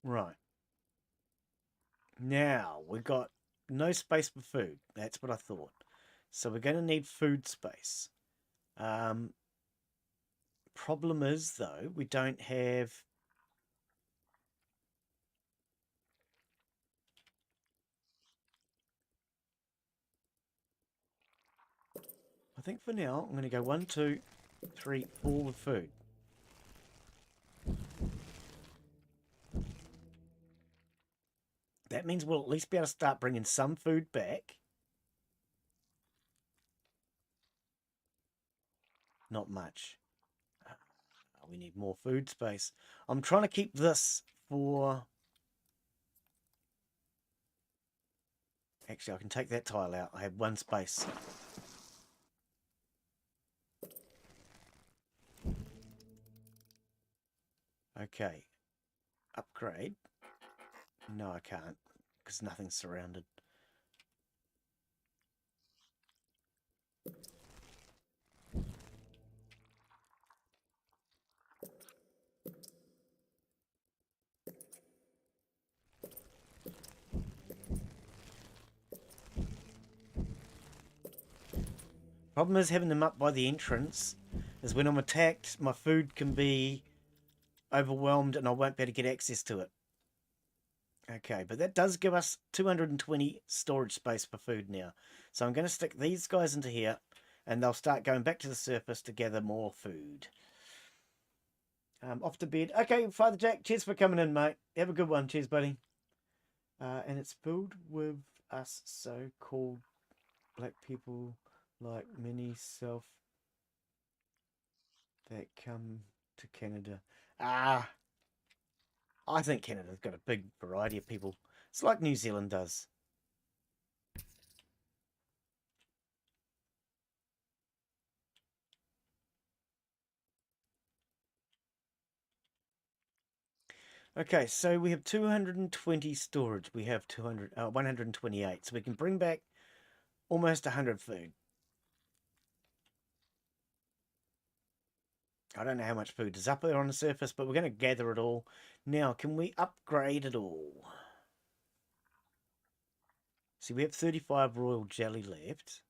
[SPEAKER 1] Right. Now, we've got no space for food. That's what I thought. So we're going to need food space. Problem is, though, we don't have... I think for now, I'm going to go 1, 2, 3, 4 with food. That means we'll at least be able to start bringing some food back. Not much. We need more food space. I'm trying to keep this for... Actually, I can take that tile out. I have one space. Okay. Upgrade. No, I can't. Because nothing's surrounded. Problem is having them up by the entrance is when I'm attacked, my food can be overwhelmed and I won't be able to get access to it. Okay, but that does give us 220 storage space for food now. So I'm going to stick these guys into here and they'll start going back to the surface to gather more food. Off to bed. Okay, Father Jack, cheers for coming in, mate. Have a good one. Cheers, buddy. And it's filled with us so-called black people like many self that come to Canada. I think Canada's got a big variety of people. It's like New Zealand does. Okay, so we have 220 storage. We have 128. So we can bring back almost 100 food. I don't know how much food is up there on the surface, but we're going to gather it all. Now, can we upgrade it all? See, we have 35 royal jelly left.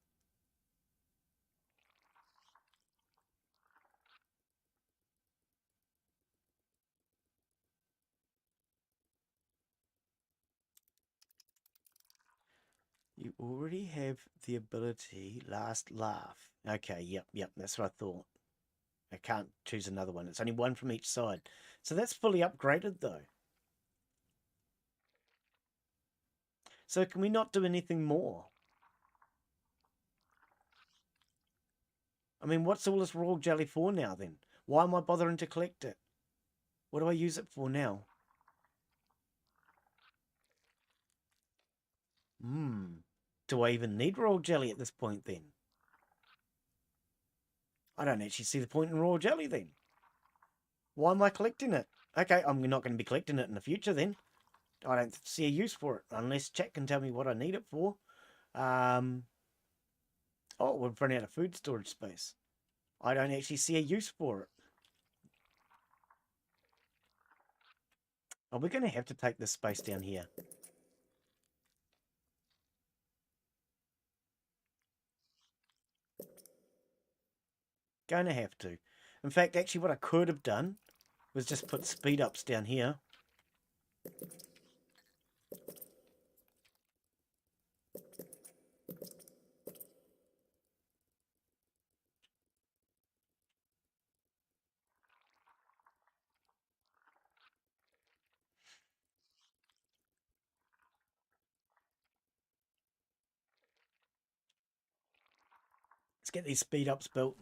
[SPEAKER 1] You already have the ability last laugh. Okay, yep, that's what I thought. I can't choose another one. It's only one from each side. So that's fully upgraded though. So can we not do anything more? I mean, what's all this raw jelly for now, then? Why am I bothering to collect it? What do I use it for now? Do I even need raw jelly at this point, then? I don't actually see the point in raw jelly, then. Why am I collecting it? Okay, I'm not going to be collecting it in the future, then. I don't see a use for it, unless chat can tell me what I need it for. Oh, we've run out of food storage space. I don't actually see a use for it. Are we going to have to take this space down here? Going to have to. In fact, actually what I could have done was just put speed ups down here. Let's get these speed ups built.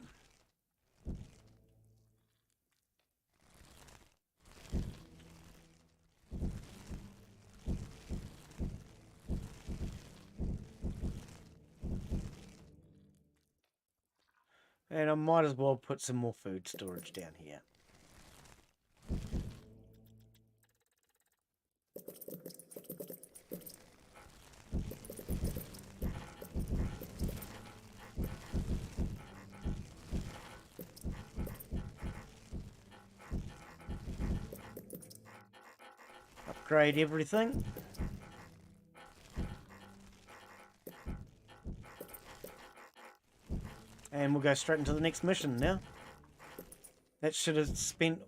[SPEAKER 1] And I might as well put some more food storage down here. Upgrade everything. And we'll go straight into the next mission now. That should have spent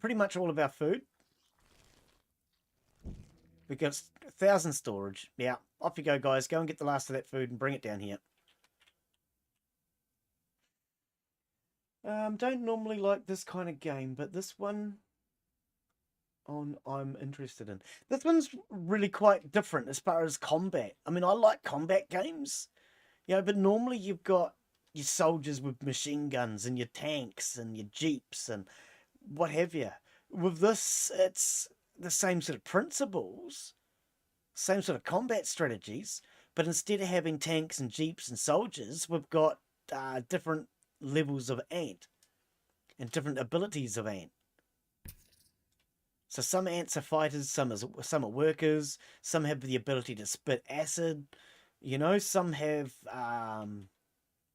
[SPEAKER 1] pretty much all of our food. We got 1,000 storage. Yeah, off you go, guys. Go and get the last of that food and bring it down here. Don't normally like this kind of game, but this one I'm interested in. This one's really quite different as far as combat. I mean, I like combat games, you know, but normally you've got your soldiers with machine guns and your tanks and your jeeps and what have you. With this, it's the same sort of principles, same sort of combat strategies, but instead of having tanks and jeeps and soldiers, we've got different levels of ant and different abilities of ant. So some ants are fighters, some are workers, some have the ability to spit acid, you know, some have,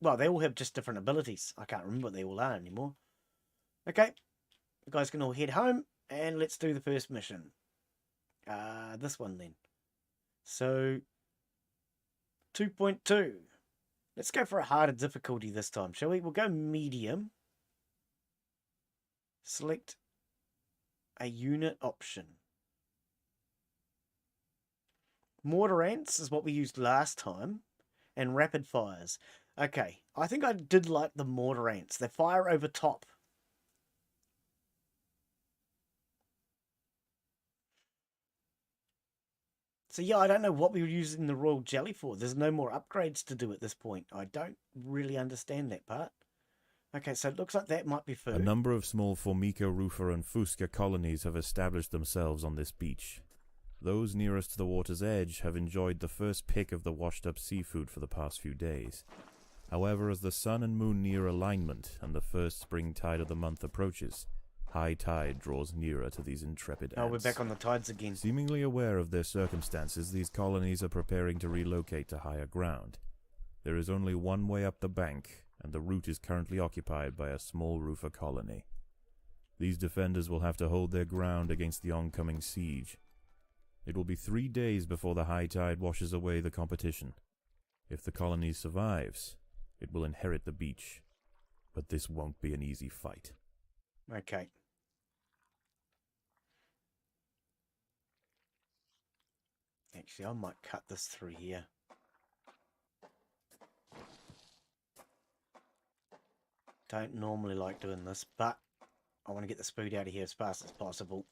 [SPEAKER 1] well, they all have just different abilities. I can't remember what they all are anymore. Okay, you guys can all head home, and let's do the first mission. This one then. So, 2.2. Let's go for a harder difficulty this time, shall we? We'll go medium. Select a unit option. Mortar ants is what we used last time, and rapid fires. Okay, I think I did like the mortar ants. They fire over top. So yeah, I don't know what we were using the royal jelly for. There's no more upgrades to do at this point. I don't really understand that part. Okay, so it looks like that might be food.
[SPEAKER 5] A number of small Formica, Rufer, and Fusca colonies have established themselves on this beach. Those nearest to the water's edge have enjoyed the first pick of the washed-up seafood for the past few days. However, as the sun and moon near alignment and the first spring tide of the month approaches, high tide draws nearer to these intrepid ants.
[SPEAKER 1] Oh, we're back on the tides again.
[SPEAKER 5] Seemingly aware of their circumstances, these colonies are preparing to relocate to higher ground. There is only one way up the bank, and the route is currently occupied by a small Rufer colony. These defenders will have to hold their ground against the oncoming siege. It will be 3 days before the high tide washes away the competition. If the colony survives, it will inherit the beach. But this won't be an easy fight.
[SPEAKER 1] Okay. Actually, I might cut this through here. Don't normally like doing this, but I want to get this food out of here as fast as possible.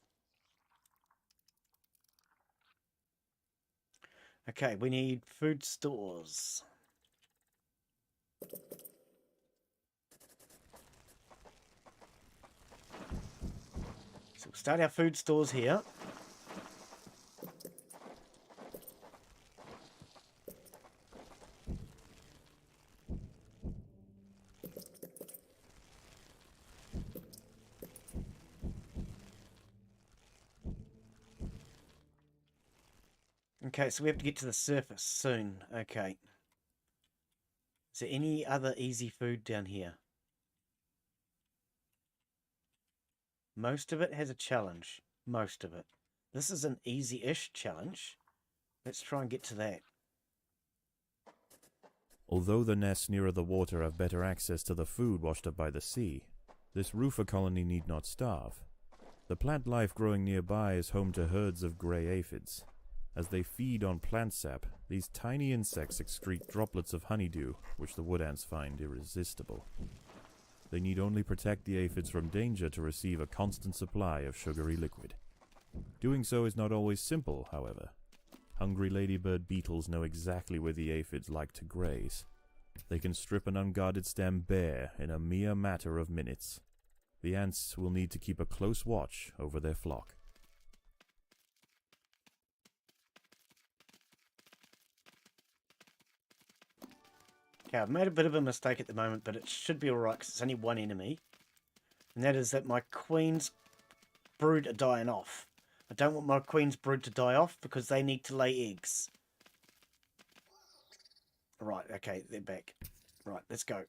[SPEAKER 1] Okay, we need food stores. start our food stores here. Okay, so we have to get to the surface soon. Okay. Is there any other easy food down here? Most of it has a challenge. Most of it. This is an easy-ish challenge. Let's try and get to that.
[SPEAKER 5] Although the nests nearer the water have better access to the food washed up by the sea, this roofer colony need not starve. The plant life growing nearby is home to herds of grey aphids. As they feed on plant sap, these tiny insects excrete droplets of honeydew, which the wood ants find irresistible. They need only protect the aphids from danger to receive a constant supply of sugary liquid. Doing so is not always simple, however. Hungry ladybird beetles know exactly where the aphids like to graze. They can strip an unguarded stem bare in a mere matter of minutes. The ants will need to keep a close watch over their flock.
[SPEAKER 1] Okay, I've made a bit of a mistake at the moment, but it should be alright because it's only one enemy. And that is that my queen's brood are dying off. I don't want my queen's brood to die off because they need to lay eggs. Right, okay, they're back. Right, let's go.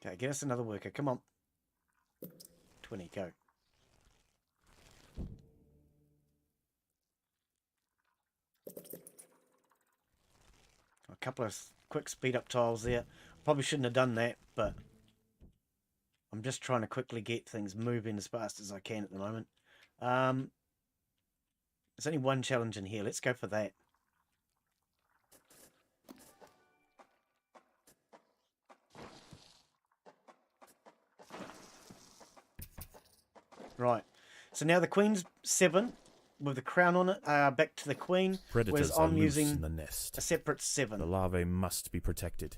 [SPEAKER 1] Okay, get us another worker. Come on. 20, go. A couple of quick speed up tiles there. Probably shouldn't have done that, but I'm just trying to quickly get things moving as fast as I can at the moment. There's only one challenge in here. Let's go for that. Right. So now the queen's 7 with the crown on it. Back to the queen.
[SPEAKER 5] Predators
[SPEAKER 1] whereas
[SPEAKER 5] are
[SPEAKER 1] I'm
[SPEAKER 5] loose
[SPEAKER 1] using
[SPEAKER 5] in the nest.
[SPEAKER 1] a separate 7.
[SPEAKER 5] The larvae must be protected.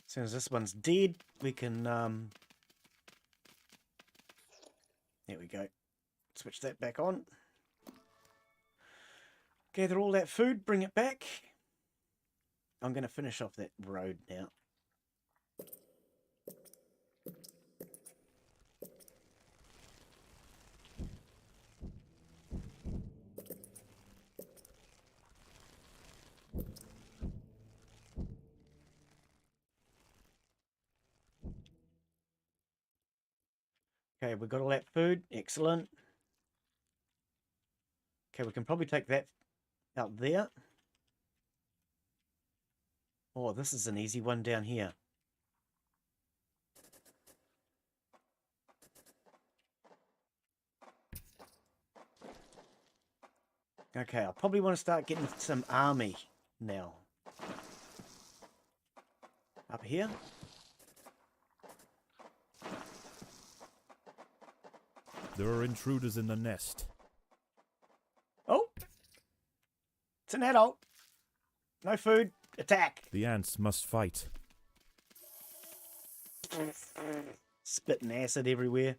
[SPEAKER 1] As soon as this one's dead, we can, there we go. Switch that back on. Gather all that food, bring it back. I'm going to finish off that road now. Okay, we've got all that food. Excellent. Okay, we can probably take that out there. Oh, this is an easy one down here. Okay, I probably want to start getting some army now. Up here.
[SPEAKER 5] There are intruders in the nest.
[SPEAKER 1] Oh! It's an adult. No food. Attack.
[SPEAKER 5] The ants must fight.
[SPEAKER 1] Spitting acid everywhere.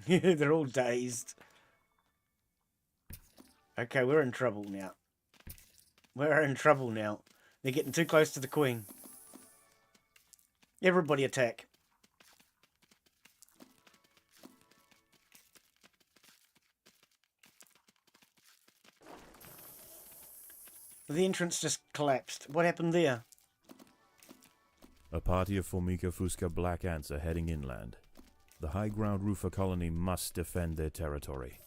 [SPEAKER 1] They're all dazed. Okay, we're in trouble now. We're in trouble now. They're getting too close to the queen. Everybody attack. The entrance just collapsed. What happened there?
[SPEAKER 5] A party of Formica fusca black ants are heading inland. The high ground roofer colony must defend their territory.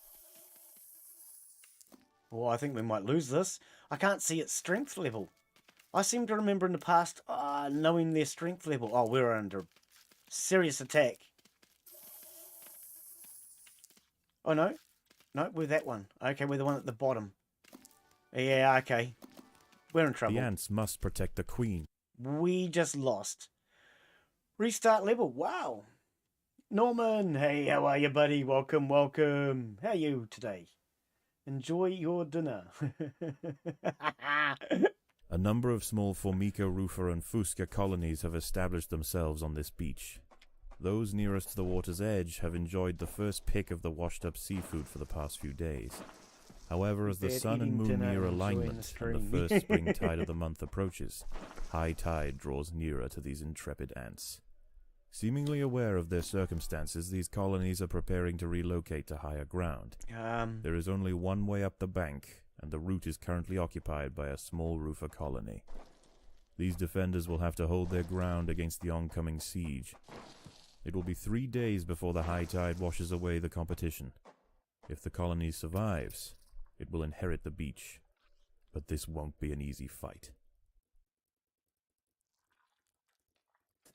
[SPEAKER 1] Oh, I think we might lose this. I can't see its strength level. I seem to remember in the past knowing their strength level. Oh, we're under serious attack. Oh, no. No, we're that one. Okay, we're the one at the bottom. Yeah, okay. We're in trouble.
[SPEAKER 5] The ants must protect the queen.
[SPEAKER 1] We just lost. Restart level. Wow. Norman, hey, how are you, buddy? Welcome, welcome. How are you today? Enjoy your dinner.
[SPEAKER 5] A number of small Formica, Rufa, and Fusca colonies have established themselves on this beach. Those nearest to the water's edge have enjoyed the first pick of the washed-up seafood for the past few days. However, as the
[SPEAKER 1] They're
[SPEAKER 5] sun and
[SPEAKER 1] eating
[SPEAKER 5] moon
[SPEAKER 1] dinner
[SPEAKER 5] near
[SPEAKER 1] and enjoying
[SPEAKER 5] alignment
[SPEAKER 1] the
[SPEAKER 5] and the
[SPEAKER 1] stream.
[SPEAKER 5] first spring tide of the month approaches, high tide draws nearer to these intrepid ants. Seemingly aware of their circumstances, these colonies are preparing to relocate to higher ground. There is only one way up the bank, and the route is currently occupied by a small Rufa colony. These defenders will have to hold their ground against the oncoming siege. It will be 3 days before the high tide washes away the competition. If the colony survives, it will inherit the beach. But this won't be an easy fight.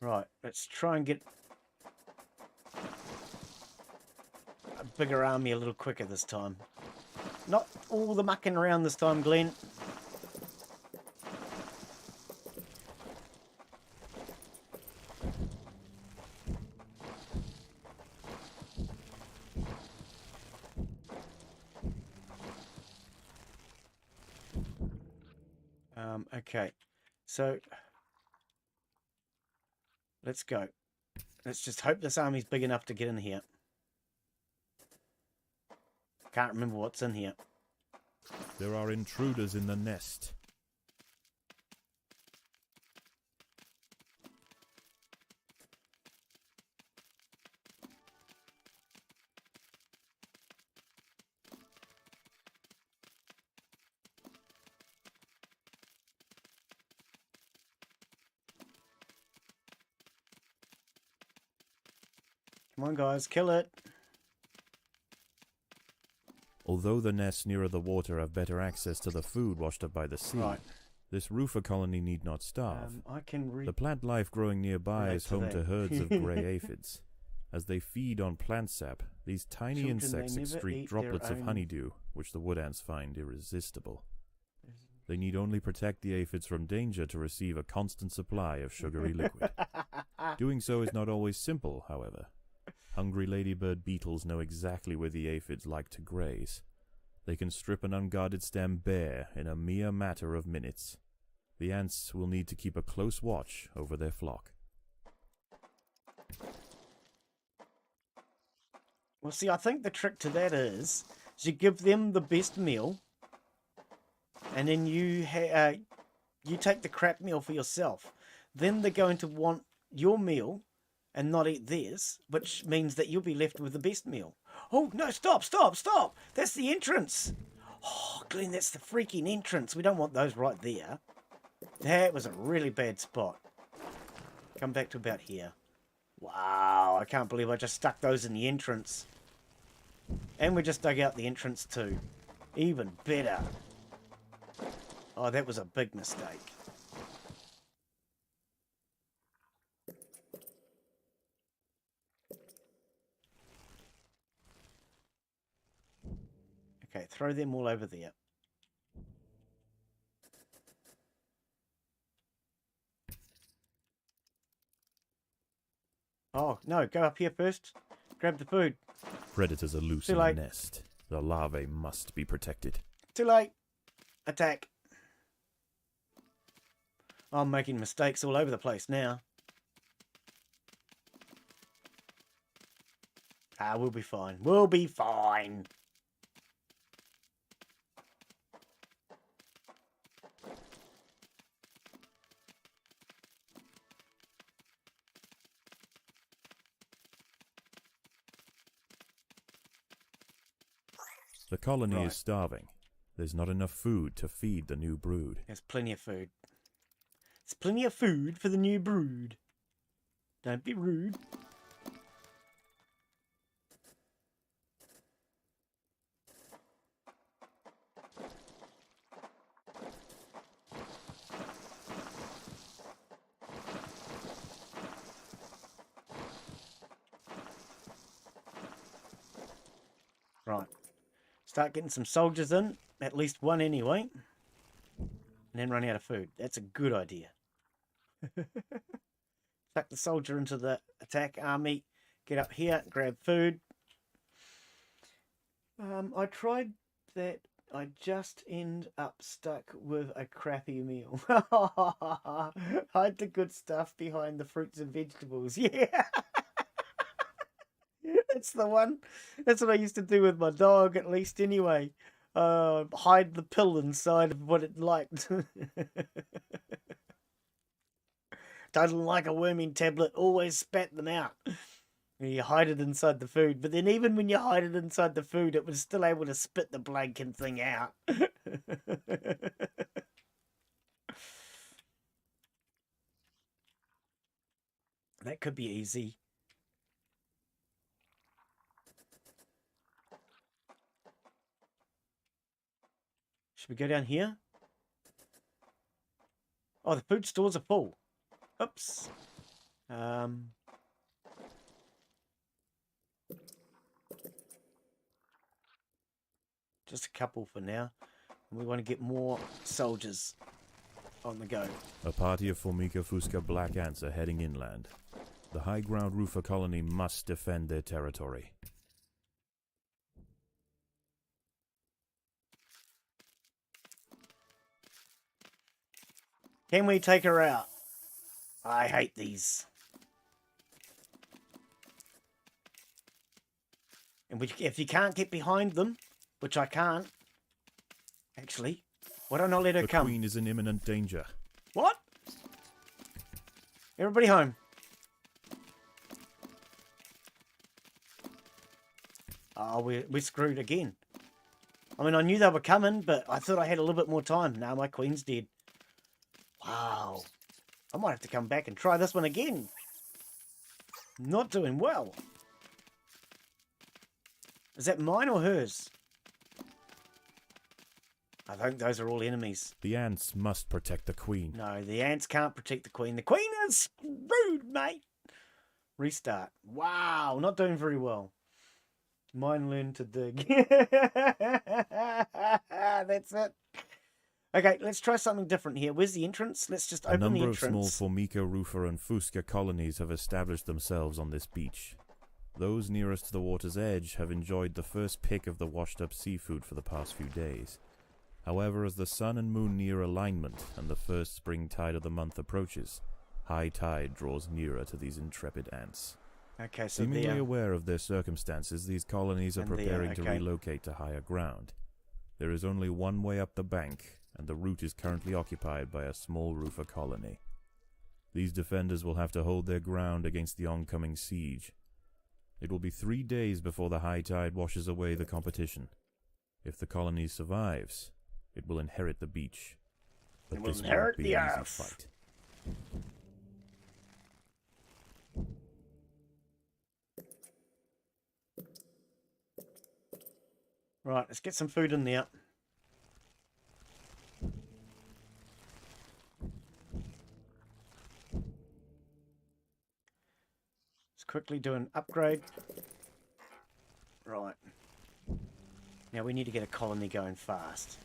[SPEAKER 1] Right, let's try and get a bigger army a little quicker this time. Not all the mucking around this time, Glen. Okay, so let's go. Let's just hope this army's big enough to get in here. Can't remember what's in here.
[SPEAKER 5] There are intruders in the nest.
[SPEAKER 1] Come on, guys, kill it.
[SPEAKER 5] Although the nests nearer the water have better access to the food washed up by the sea,
[SPEAKER 1] Right.
[SPEAKER 5] this Rufa colony need not starve.
[SPEAKER 1] I can read.
[SPEAKER 5] The plant life growing nearby
[SPEAKER 1] relate
[SPEAKER 5] is
[SPEAKER 1] to
[SPEAKER 5] home
[SPEAKER 1] that.
[SPEAKER 5] to herds of grey aphids. As they feed on plant sap, these tiny
[SPEAKER 1] Children, they
[SPEAKER 5] insects
[SPEAKER 1] never
[SPEAKER 5] excrete
[SPEAKER 1] eat
[SPEAKER 5] droplets
[SPEAKER 1] their
[SPEAKER 5] of
[SPEAKER 1] own-
[SPEAKER 5] honeydew, which the wood ants find irresistible. They need only protect the aphids from danger to receive a constant supply of sugary liquid. Doing so is not always simple, however. Hungry ladybird beetles know exactly where the aphids like to graze. They can strip an unguarded stem bare in a mere matter of minutes. The ants will need to keep a close watch over their flock.
[SPEAKER 1] Well, see, I think the trick to that is you give them the best meal, and then you take the crap meal for yourself. Then they're going to want your meal and not eat theirs, which means that you'll be left with the best meal. Oh, no, stop, stop, stop! That's the entrance! Oh, Glenn, that's the freaking entrance. We don't want those right there. That was a really bad spot. Come back to about here. Wow, I can't believe I just stuck those in the entrance. And we just dug out the entrance too. Even better. Oh, that was a big mistake. Okay, throw them all over there. Oh, no, go up here first. Grab the food.
[SPEAKER 5] Predators are loose
[SPEAKER 1] Too
[SPEAKER 5] in the
[SPEAKER 1] late.
[SPEAKER 5] nest. The larvae must be protected.
[SPEAKER 1] Too late. Attack. I'm making mistakes all over the place now. Ah, we'll be fine. We'll be fine.
[SPEAKER 5] The colony
[SPEAKER 1] Right.
[SPEAKER 5] is starving. There's not enough food to feed the new brood.
[SPEAKER 1] There's plenty of food. There's plenty of food for the new brood. Don't be rude. Start getting some soldiers in, at least one anyway. And then run out of food. That's a good idea. Tuck the soldier into the attack army. Get up here, grab food. I tried that. I just end up stuck with a crappy meal. Hide the good stuff behind the fruits and vegetables. Yeah. That's the one. That's what I used to do with my dog, at least anyway. Hide the pill inside of what it liked. Doesn't like a worming tablet, always spat them out. You hide it inside the food, but then even when you hide it inside the food, it was still able to spit the blanking thing out. That could be easy. Should we go down here? Oh, the food stores are full. Oops. Just a couple for now. We want to get more soldiers on the go.
[SPEAKER 5] A party of Formica Fusca black ants are heading inland. The high ground roofer colony must defend their territory.
[SPEAKER 1] Can we take her out? I hate these. And if you can't get behind them, which I can't, actually, why don't I let her come?
[SPEAKER 5] The Queen is in imminent danger.
[SPEAKER 1] What? Everybody home. Oh, we're screwed again. I mean, I knew they were coming, but I thought I had a little bit more time. Now my Queen's dead. Wow. I might have to come back and try this one again. Not doing well. Is that mine or hers? I think those are all enemies.
[SPEAKER 5] The ants must protect the Queen.
[SPEAKER 1] No, the ants can't protect the Queen. The Queen is screwed, mate. Restart. Wow, not doing very well. Mine learned to dig. That's it. Okay, let's try something different here. Where's the entrance? Let's just open the entrance.
[SPEAKER 5] A number of small Formica, Roofer, and Fusca colonies have established themselves on this beach. Those nearest to the water's edge have enjoyed the first pick of the washed-up seafood for the past few days. However, as the sun and moon near alignment and the first spring tide of the month approaches, high tide draws nearer to these intrepid ants.
[SPEAKER 1] Okay, so
[SPEAKER 5] seemingly aware of their circumstances, these colonies are preparing to
[SPEAKER 1] okay.
[SPEAKER 5] relocate to higher ground. There is only one way up the bank, and the route is currently occupied by a small roofer colony. These defenders will have to hold their ground against the oncoming siege. It will be 3 days before the high tide washes away the competition. If the colony survives, it will inherit the beach. But this will not be an easy fight.
[SPEAKER 1] Right, let's get some food in there. Let's quickly do an upgrade. Right. Now we need to get a colony going fast.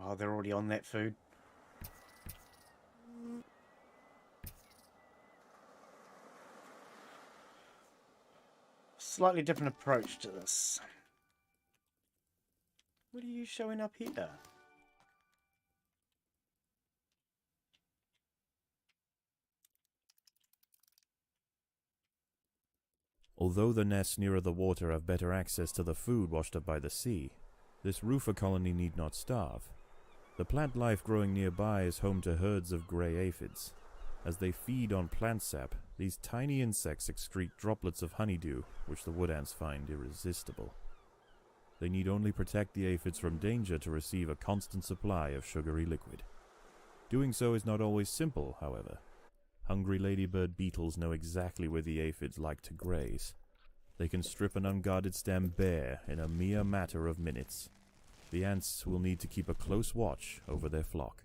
[SPEAKER 1] Oh, they're already on that food. Slightly different approach to this. What are you showing up here?
[SPEAKER 5] Although the nests nearer the water have better access to the food washed up by the sea, this roofer colony need not starve. The plant life growing nearby is home to herds of grey aphids. As they feed on plant sap, these tiny insects excrete droplets of honeydew, which the wood ants find irresistible. They need only protect the aphids from danger to receive a constant supply of sugary liquid. Doing so is not always simple, however. Hungry ladybird beetles know exactly where the aphids like to graze. They can strip an unguarded stem bare in a mere matter of minutes. The ants will need to keep a close watch over their flock.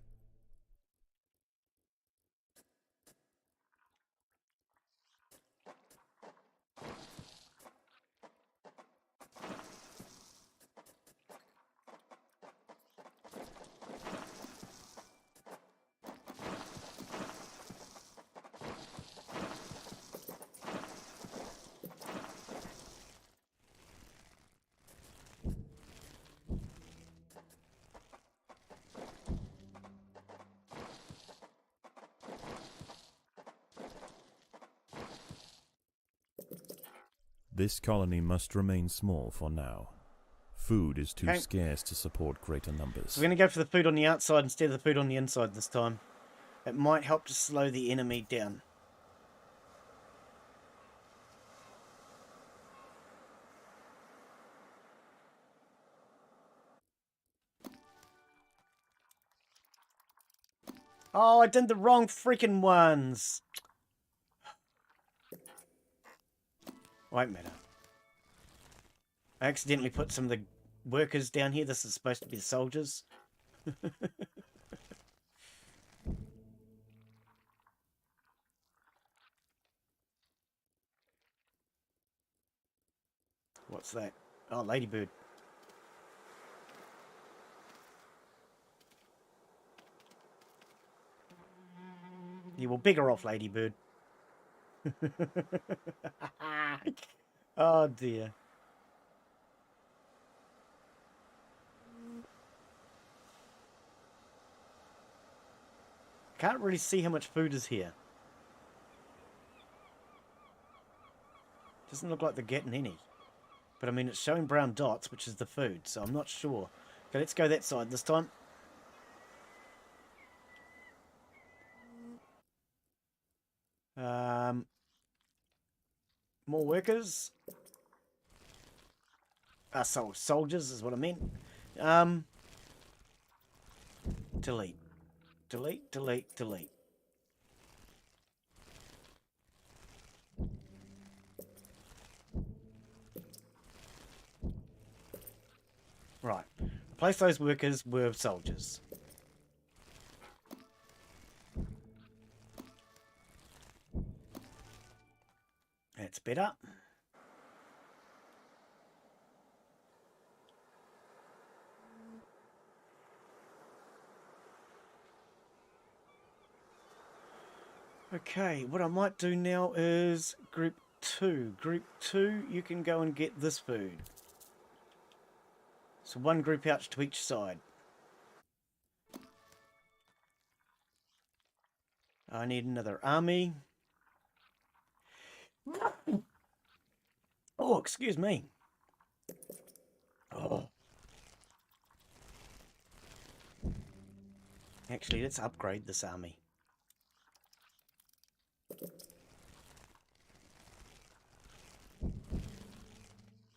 [SPEAKER 5] This colony must remain small for now. Food is too
[SPEAKER 1] Okay.
[SPEAKER 5] scarce to support greater numbers.
[SPEAKER 1] So we're going to go for the food on the outside instead of the food on the inside this time. It might help to slow the enemy down. Oh, I did the wrong freaking ones. Won't matter. I accidentally put some of the workers down here. This is supposed to be the soldiers. What's that? Oh, ladybird. You will bigger off, ladybird. Oh dear. Can't really see how much food is here. Doesn't look like they're getting any. But I mean, it's showing brown dots, which is the food, so I'm not sure. Okay, let's go that side this time. More workers. So soldiers is what I meant. Delete. Delete, delete, delete. Right. Replace those workers with soldiers. That's better. Okay, what I might do now is group 2. Group 2, you can go and get this food. So one group out to each side. I need another army. Oh, excuse me. Oh. Actually, let's upgrade this army.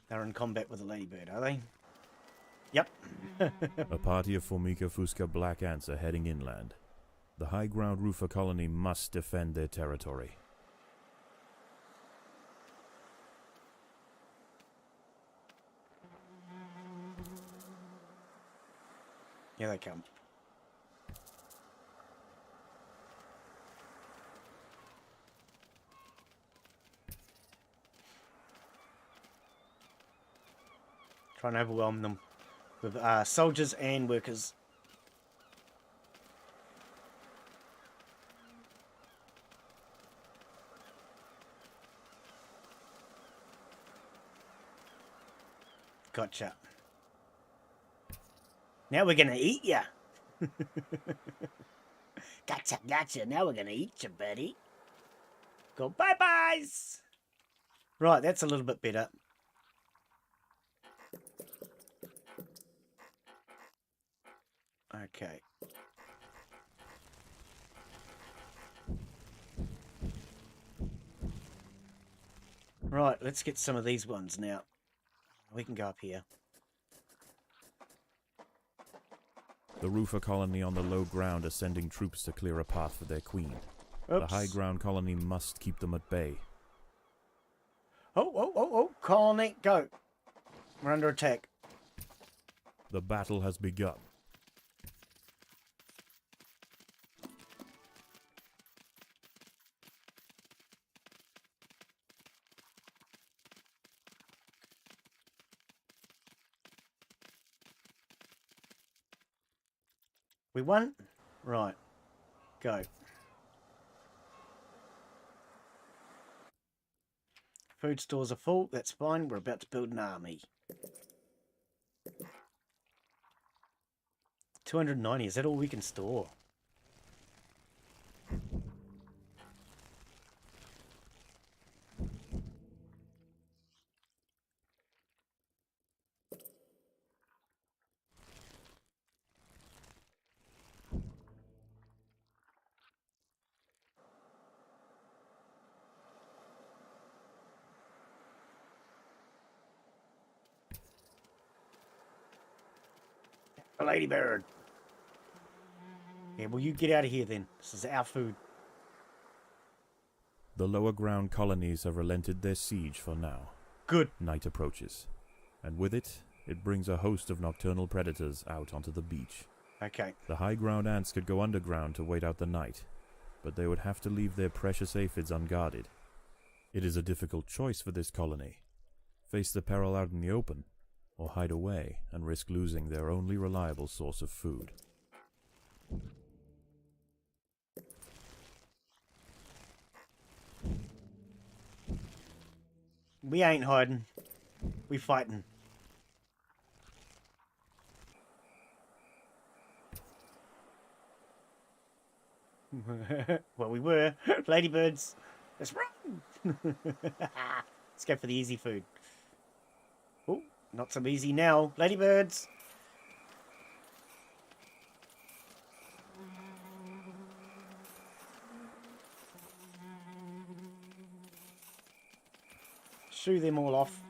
[SPEAKER 1] They're in combat with a ladybird, are they? Yep.
[SPEAKER 5] A party of Formica fusca black ants are heading inland. The high ground roofer colony must defend their territory.
[SPEAKER 1] Here they come. Try and overwhelm them with soldiers and workers. Gotcha. Now we're gonna eat ya. Gotcha, gotcha. Now we're gonna eat you, buddy. Go bye-byes. Right, that's a little bit better. Okay. Right, let's get some of these ones now. We can go up here.
[SPEAKER 5] The roofer colony on the low ground are sending troops to clear a path for their queen. The
[SPEAKER 1] Oops.
[SPEAKER 5] high ground colony must keep them at bay.
[SPEAKER 1] Oh, colony, go. We're under attack.
[SPEAKER 5] The battle has begun.
[SPEAKER 1] We won? Right. Go. Food stores are full. That's fine. We're about to build an army. 290. Is that all we can store? A ladybird. Yeah, well, you get out of here then. This is our food.
[SPEAKER 5] The lower ground colonies have relented their siege for now.
[SPEAKER 1] Good.
[SPEAKER 5] Night approaches, and with it, it brings a host of nocturnal predators out onto the beach.
[SPEAKER 1] Okay.
[SPEAKER 5] The high ground ants could go underground to wait out the night, but they would have to leave their precious aphids unguarded. It is a difficult choice for this colony. Face the peril out in the open, or hide away and risk losing their only reliable source of food.
[SPEAKER 1] We ain't hiding. We fighting. Well, we were. Ladybirds. Let's run. Let's go for the easy food. Oh, not so easy now. Ladybirds. Shoo them all off.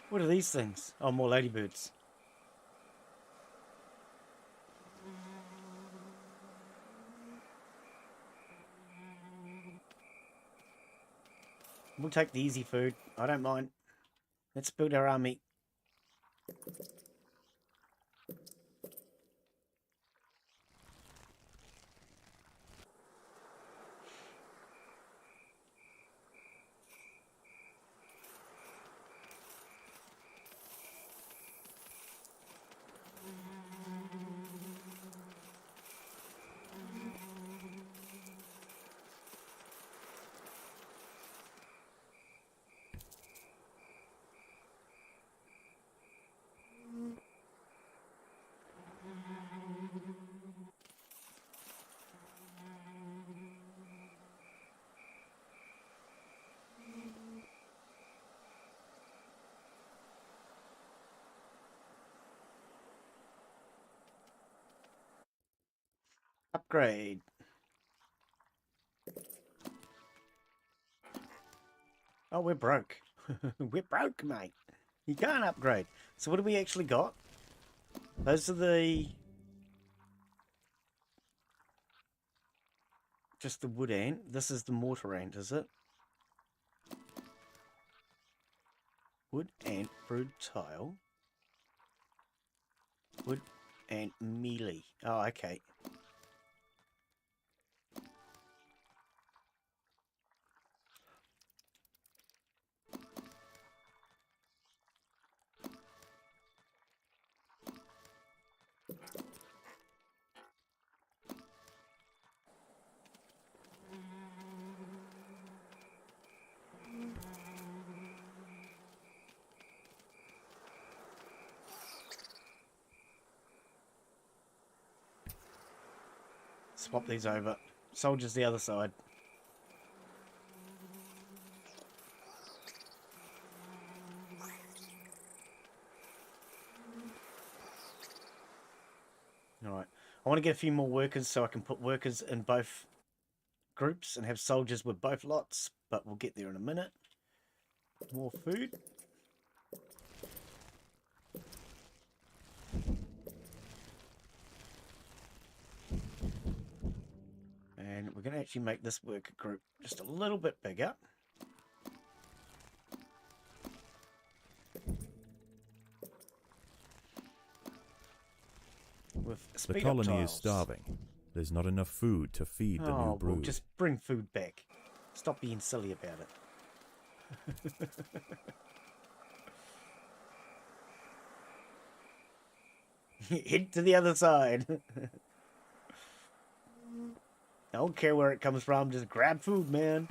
[SPEAKER 1] What are these things? Oh, more ladybirds. We'll take the easy food. I don't mind. Let's build our army. Upgrade. Oh, we're broke. We're broke, mate. You can't upgrade. So what do we actually got? Those are the... just the wood ant. This is the mortar ant, is it? Wood ant brood tile. Wood ant melee. Oh, okay. Swap these over. Soldiers the other side. Alright. I want to get a few more workers so I can put workers in both groups and have soldiers with both lots, but we'll get there in a minute. More food. And we're going to actually make this worker group just a little bit bigger. With
[SPEAKER 5] The
[SPEAKER 1] speed
[SPEAKER 5] colony
[SPEAKER 1] up
[SPEAKER 5] is
[SPEAKER 1] tiles.
[SPEAKER 5] starving. There's not enough food to feed the new
[SPEAKER 1] Oh, well,
[SPEAKER 5] brood.
[SPEAKER 1] just bring food back. Stop being silly about it. Head to the other side. I don't care where it comes from, just grab food, man.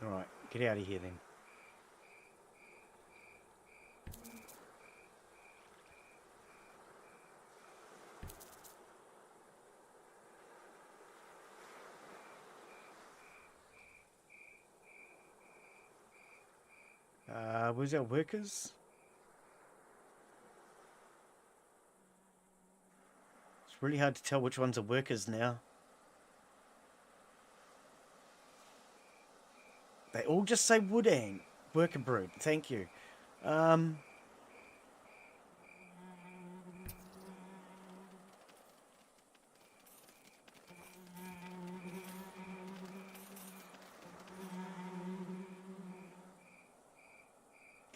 [SPEAKER 1] Alright, get out of here then. Where's our workers? It's really hard to tell which ones are workers now. They all just say Woodang. Worker brood. Thank you.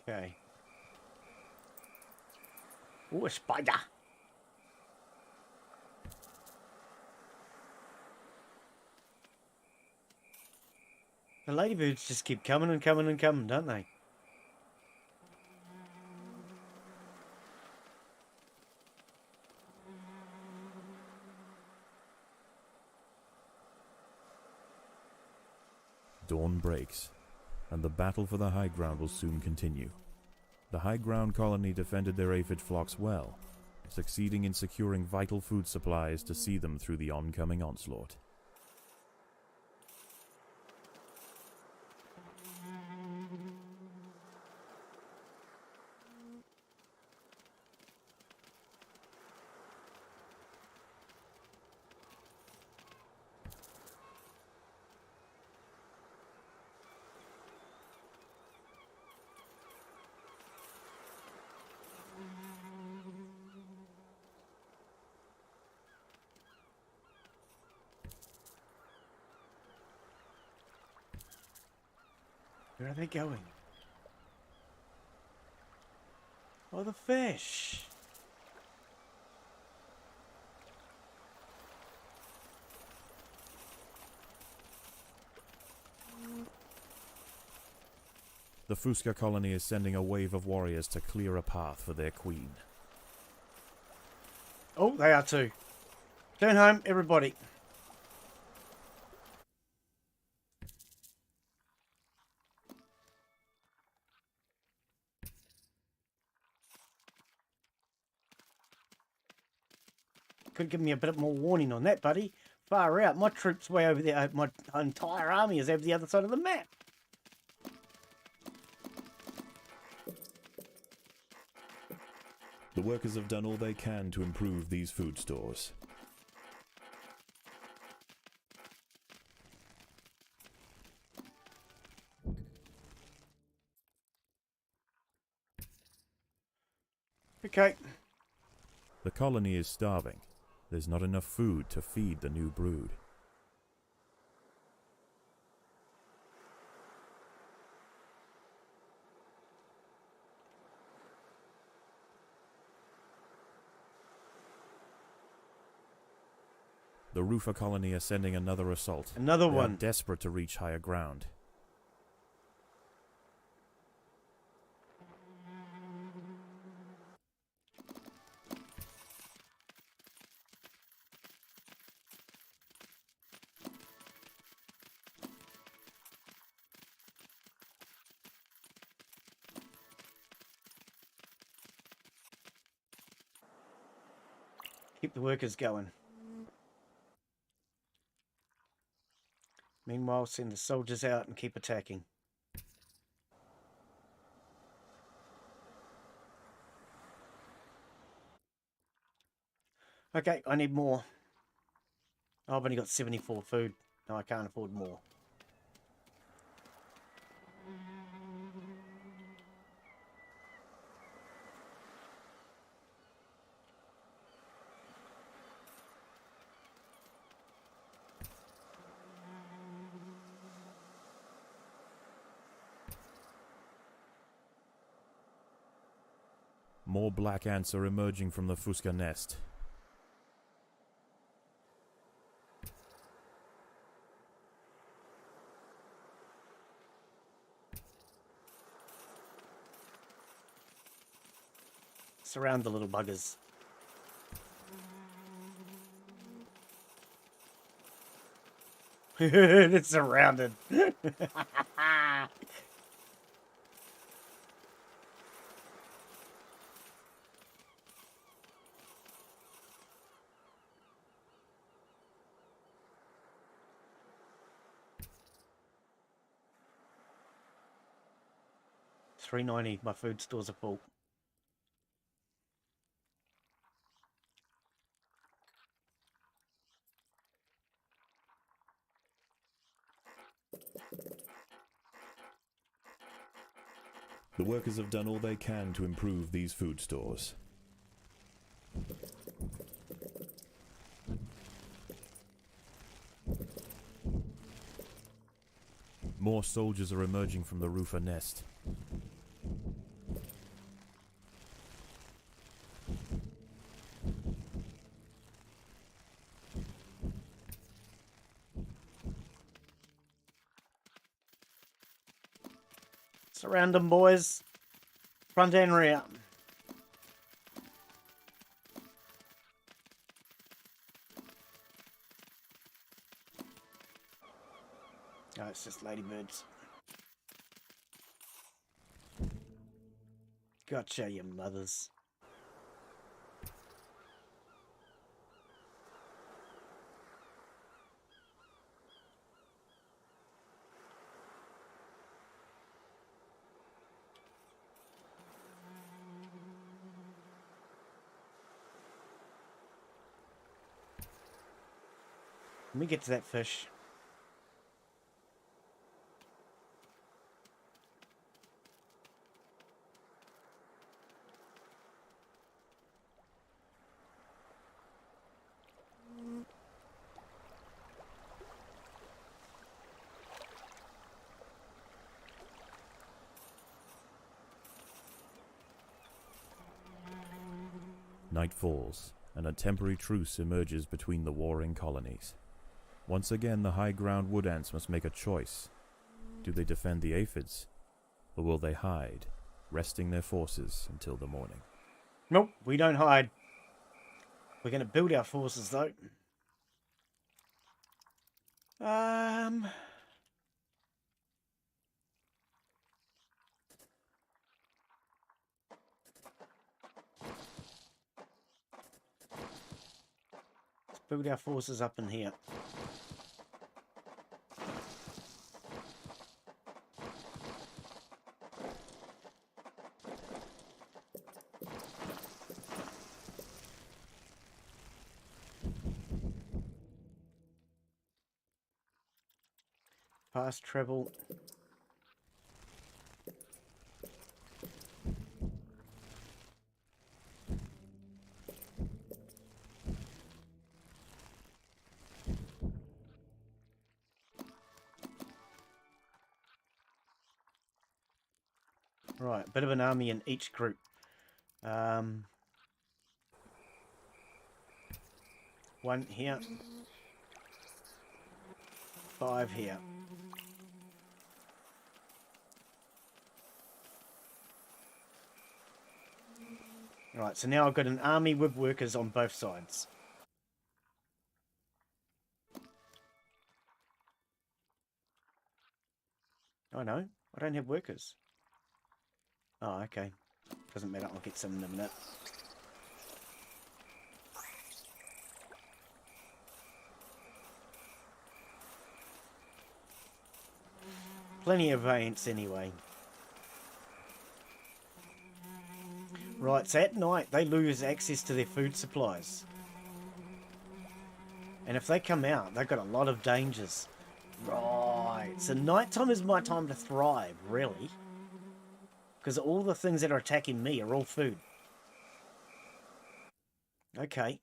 [SPEAKER 1] Okay. Oh, a spider. The ladybirds just keep coming and coming and coming, don't they?
[SPEAKER 5] Dawn breaks, and the battle for the high ground will soon continue. The high ground colony defended their aphid flocks well, succeeding in securing vital food supplies to see them through the oncoming onslaught.
[SPEAKER 1] Where are they going? Oh, the fish.
[SPEAKER 5] The Fusca colony is sending a wave of warriors to clear a path for their queen.
[SPEAKER 1] Oh, they are too. Turn home, everybody. Could give me a bit more warning on that, buddy. Far out. My troops way over there. My entire army is over the other side of the map.
[SPEAKER 5] The workers have done all they can to improve these food stores.
[SPEAKER 1] Okay.
[SPEAKER 5] The colony is starving. There's not enough food to feed the new brood. The Roofer colony are sending another assault.
[SPEAKER 1] Another
[SPEAKER 5] They
[SPEAKER 1] one.
[SPEAKER 5] are desperate to reach higher ground.
[SPEAKER 1] Keep the workers going. Meanwhile, send the soldiers out and keep attacking. Okay, I need more. Oh, I've only got 74 food. No, I can't afford more.
[SPEAKER 5] More black ants are emerging from the Fusca nest.
[SPEAKER 1] Surround the little buggers. It's surrounded. $3.90. My food stores are full.
[SPEAKER 5] The workers have done all they can to improve these food stores. More soldiers are emerging from the roofer nest.
[SPEAKER 1] Surround them, boys. Front and rear. Oh, it's just ladybirds. Gotcha, you mothers. Let me get to that fish.
[SPEAKER 5] Night falls, and a temporary truce emerges between the warring colonies. Once again, the high ground wood ants must make a choice. Do they defend the aphids, or will they hide, resting their forces until the morning?
[SPEAKER 1] Nope, we don't hide. We're going to build our forces, though. Let's build our forces up in here. Fast travel. Right, a bit of an army in each group. 1 here. 5 here. Right, so now I've got an army with workers on both sides. Oh no, I don't have workers. Oh, okay. Doesn't matter, I'll get some in a minute. Plenty of ants anyway. Right, so at night they lose access to their food supplies. And if they come out, they've got a lot of dangers. Right, so nighttime is my time to thrive, really. Because all the things that are attacking me are all food. Okay.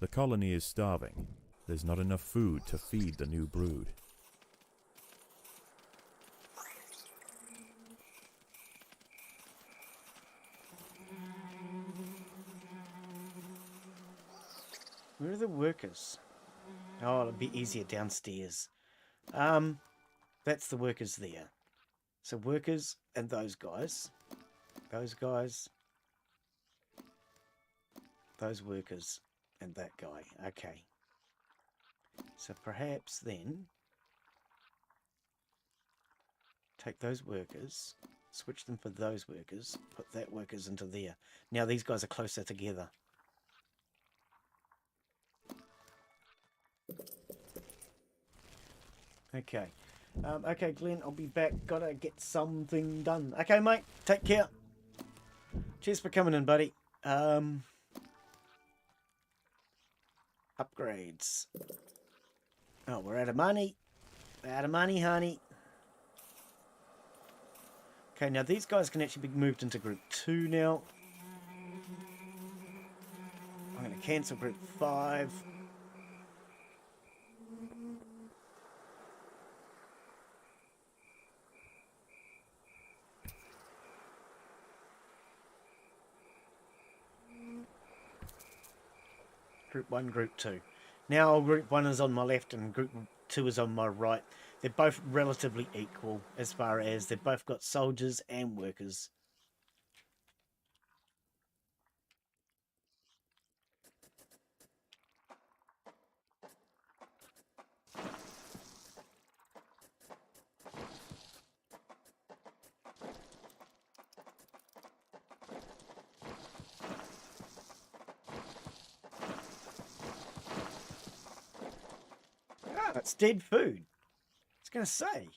[SPEAKER 5] The colony is starving. There's not enough food to feed the new brood.
[SPEAKER 1] Where are the workers? Oh, it'll be easier downstairs. That's the workers there. So workers and those guys. Those guys. Those workers and that guy. Okay. So perhaps then take those workers, switch them for those workers, put that workers into there. Now these guys are closer together. Okay. Okay, Glenn, I'll be back. Gotta get something done. Okay, mate, take care. Cheers for coming in, buddy. Upgrades. Oh, we're out of money. Out of money, honey. Okay, now these guys can actually be moved into group 2 now. I'm going to cancel group 5. Group 1, group 2. Now group 1 is on my left and group 2 is on my right. They're both relatively equal as far as they've both got soldiers and workers. Ah, it's dead food. I was going to say.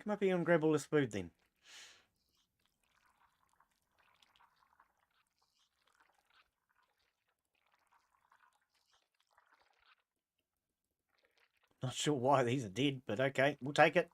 [SPEAKER 1] Come up here and grab all this food then. Not sure why these are dead, but okay, we'll take it.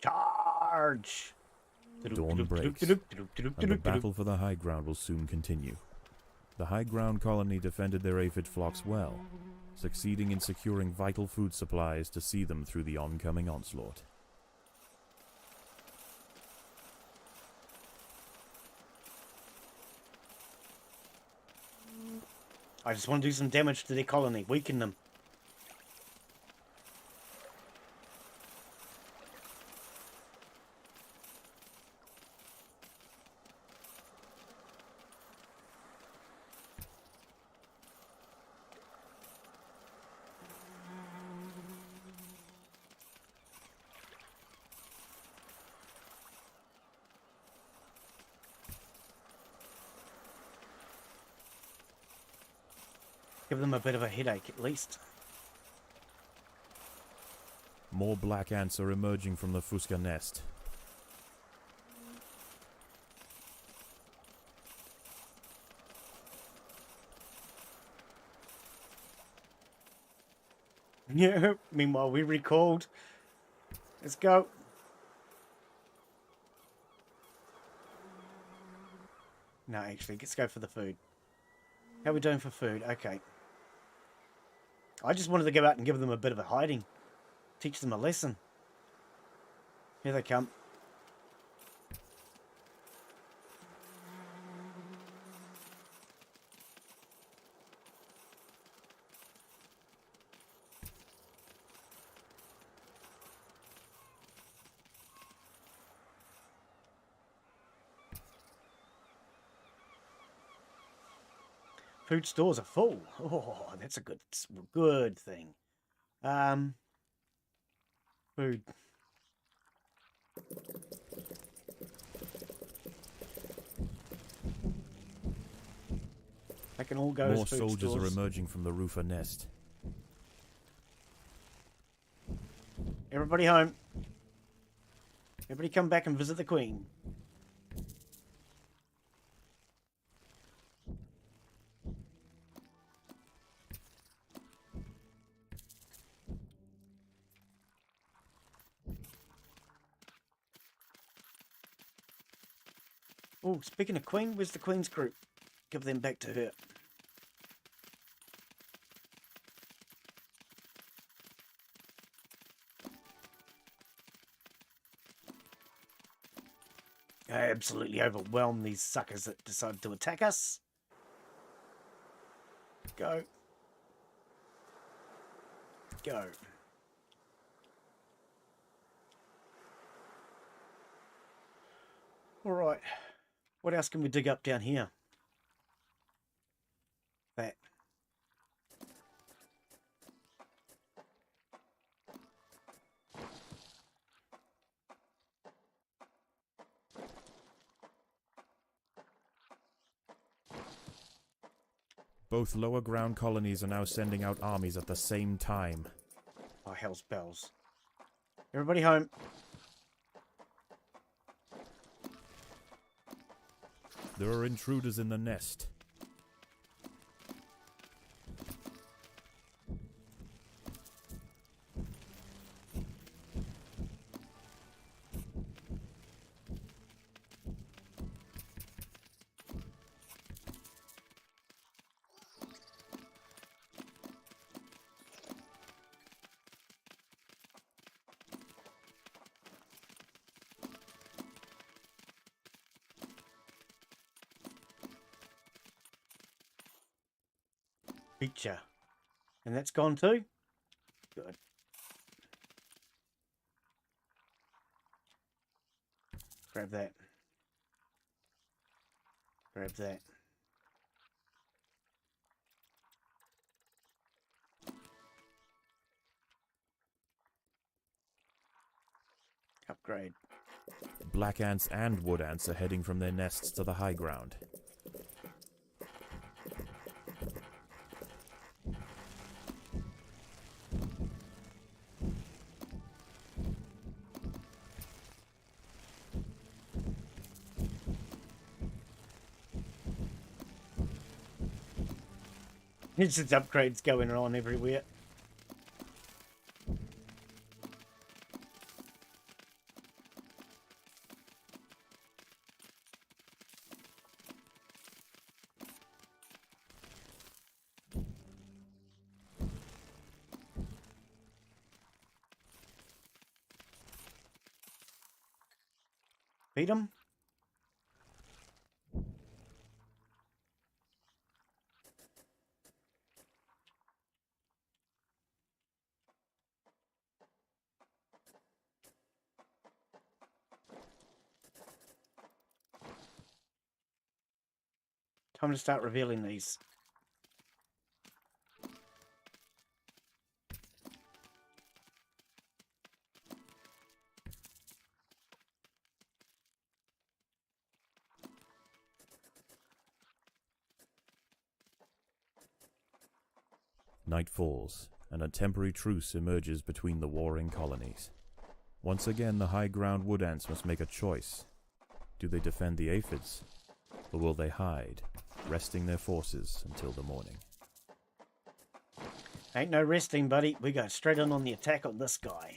[SPEAKER 1] Charge!
[SPEAKER 5] Dawn breaks, and the battle for the high ground will soon continue. The high ground colony defended their aphid flocks well, succeeding in securing vital food supplies to see them through the oncoming onslaught.
[SPEAKER 1] I just want to do some damage to their colony, weaken them. Give them a bit of a headache at least.
[SPEAKER 5] More black ants are emerging from the Fuska nest.
[SPEAKER 1] Yeah, meanwhile we recalled. Let's go. No, actually, let's go for the food. How are we doing for food? Okay. I just wanted to go out and give them a bit of a hiding. Teach them a lesson. Here they come. Food stores are full. Oh, that's a good thing. Food. They can all go
[SPEAKER 5] More
[SPEAKER 1] as food
[SPEAKER 5] soldiers
[SPEAKER 1] stores.
[SPEAKER 5] are emerging from the roofer nest.
[SPEAKER 1] Everybody home. Everybody come back and visit the Queen. Oh, speaking of Queen, where's the Queen's group? Give them back to her. I absolutely overwhelm these suckers that decided to attack us. Go. Go. All right. What else can we dig up down here? That.
[SPEAKER 5] Both lower ground colonies are now sending out armies at the same time.
[SPEAKER 1] Oh, hell's bells. Everybody home.
[SPEAKER 5] There are intruders in the nest. Feature. And that's gone too? Good. Grab that. Grab that. Upgrade. Black ants and wood ants are heading from their nests to the high ground.
[SPEAKER 1] It's just upgrades going on everywhere. Beat 'em. Time to start revealing these.
[SPEAKER 5] Night falls, and a temporary truce emerges between the warring colonies. Once again, the high ground wood ants must make a choice. Do they defend the aphids, or will they hide, resting their forces until the morning?
[SPEAKER 1] Ain't no resting, buddy. We go straight in on the attack on this guy.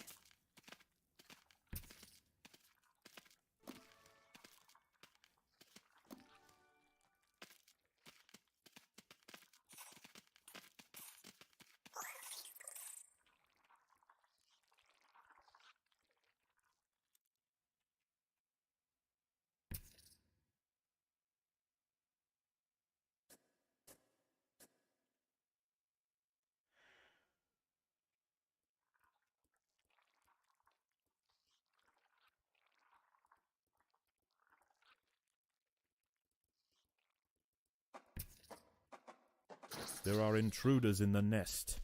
[SPEAKER 5] There are intruders in the nest.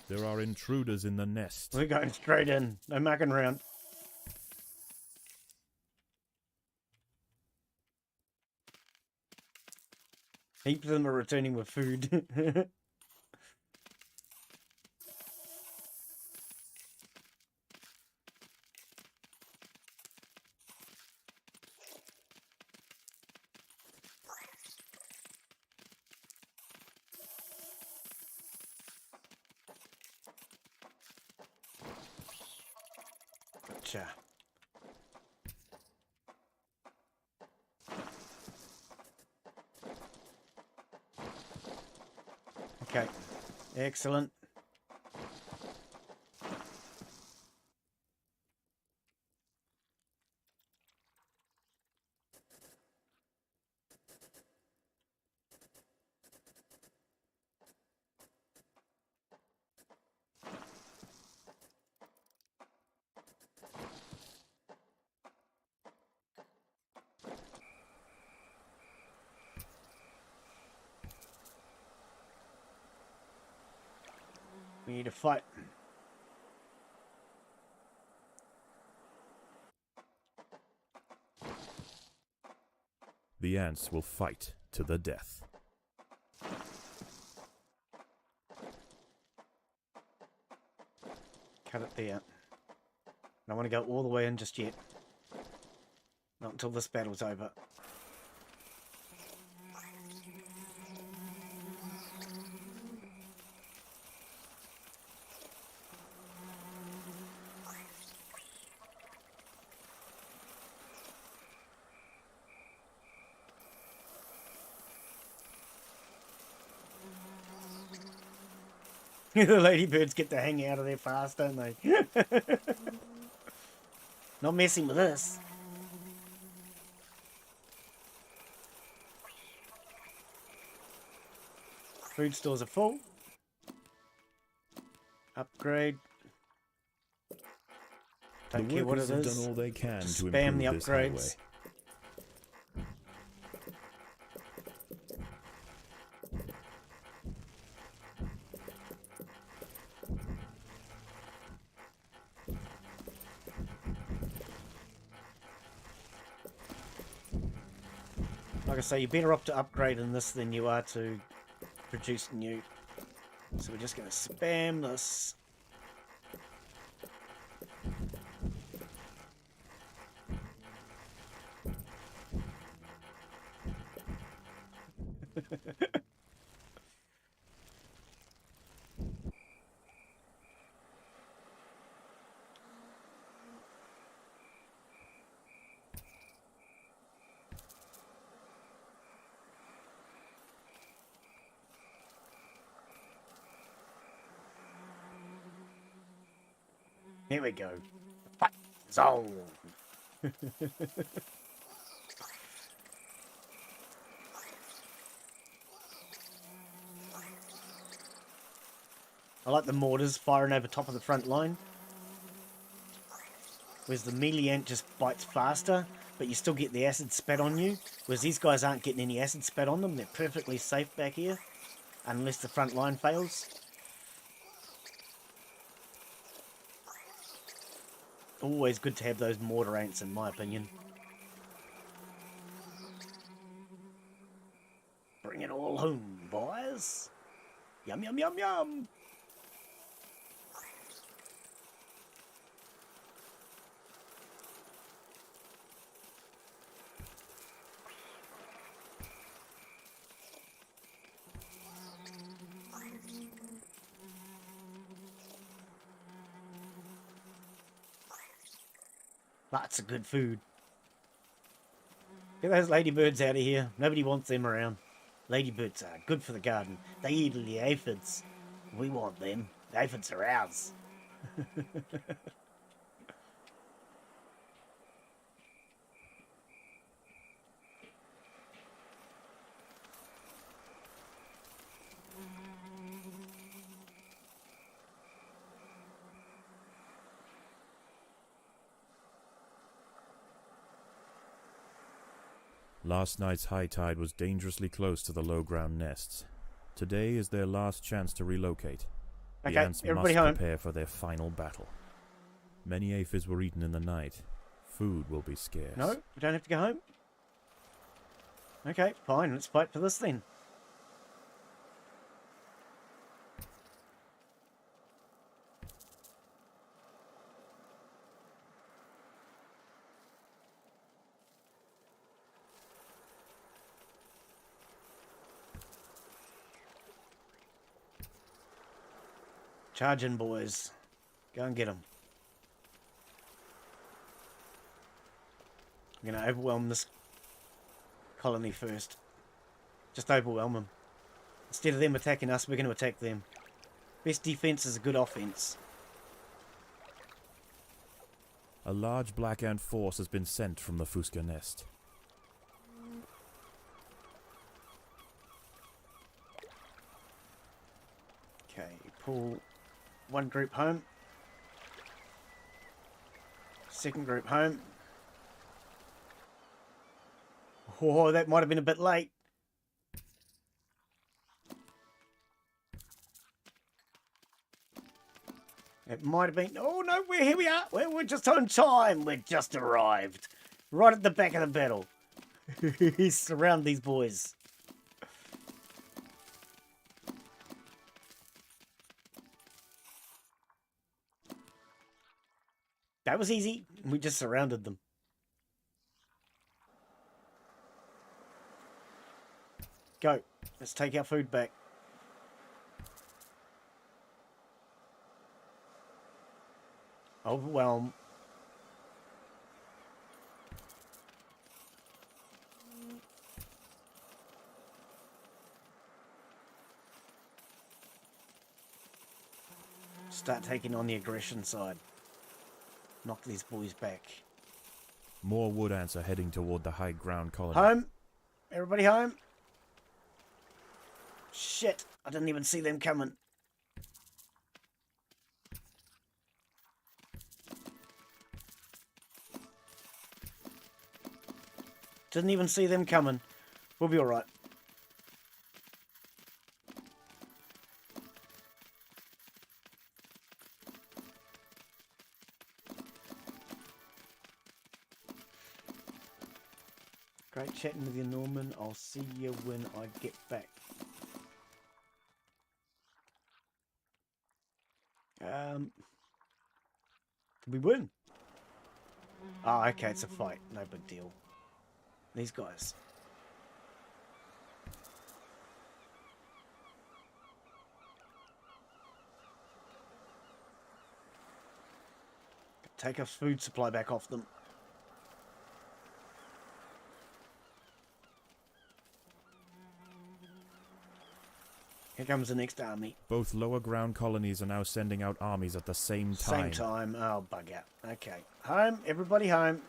[SPEAKER 5] There are intruders in the nest.
[SPEAKER 1] We're going straight in. No mucking around. Heaps of them are returning with food. Gotcha. Okay, excellent. We need to fight.
[SPEAKER 5] The ants will fight to the death.
[SPEAKER 1] Cut it there. I don't want to go all the way in just yet. Not until this battle's over. The ladybirds get to hang out of there fast, don't they? Not messing with this. Food stores are full. Upgrade. Don't
[SPEAKER 5] The
[SPEAKER 1] care what it
[SPEAKER 5] workers have
[SPEAKER 1] is.
[SPEAKER 5] done all they can
[SPEAKER 1] Just
[SPEAKER 5] to
[SPEAKER 1] spam the
[SPEAKER 5] improve this highway.
[SPEAKER 1] upgrades. Like I say, you're better off to upgrade in this than you are to produce new. So we're just going to spam this. Here we go. Fight zone. I like the mortars firing over top of the front line. Whereas the melee ant just bites faster, but you still get the acid spat on you. Whereas these guys aren't getting any acid spat on them. They're perfectly safe back here. Unless the front line fails. Always good to have those mortar ants, in my opinion. Bring it all home, boys. Yum, yum, yum, yum. Lots of good food. Get those ladybirds out of here. Nobody wants them around. Ladybirds are good for the garden. They eat the aphids. We want them. The aphids are ours.
[SPEAKER 5] Last night's high tide was dangerously close to the low ground nests. Today is their last chance to relocate.
[SPEAKER 1] Okay,
[SPEAKER 5] The ants
[SPEAKER 1] everybody
[SPEAKER 5] must
[SPEAKER 1] home.
[SPEAKER 5] prepare for their final battle. Many aphids were eaten in the night. Food will be scarce.
[SPEAKER 1] No, we don't have to go home. Okay, fine. Let's fight for this then. Charge in, boys. Go and get them. I'm going to overwhelm this colony first. Just overwhelm them. Instead of them attacking us, we're going to attack them. Best defense is a good offense.
[SPEAKER 5] A large black ant force has been sent from the Fuska nest.
[SPEAKER 1] Okay, pull one group home. Second group home. Oh, that might have been a bit late. It might have been... Oh, no, here we are. We're just on time. We've just arrived. Right at the back of the battle. Surround these boys. That was easy. We just surrounded them. Go. Let's take our food back. Overwhelm. Start taking on the aggression side. Knock these boys back.
[SPEAKER 5] More wood ants are heading toward the high ground colony.
[SPEAKER 1] Home. Everybody home. Shit. I didn't even see them coming. Didn't even see them coming. We'll be alright. Great chatting with you, Norman. I'll see you when I get back. Did we win? Oh, okay, it's a fight. No big deal. These guys. Take our food supply back off them. Here comes the next army.
[SPEAKER 5] Both lower ground colonies are now sending out armies at the same time.
[SPEAKER 1] Same time. Oh, bugger. Okay. Home. Everybody home.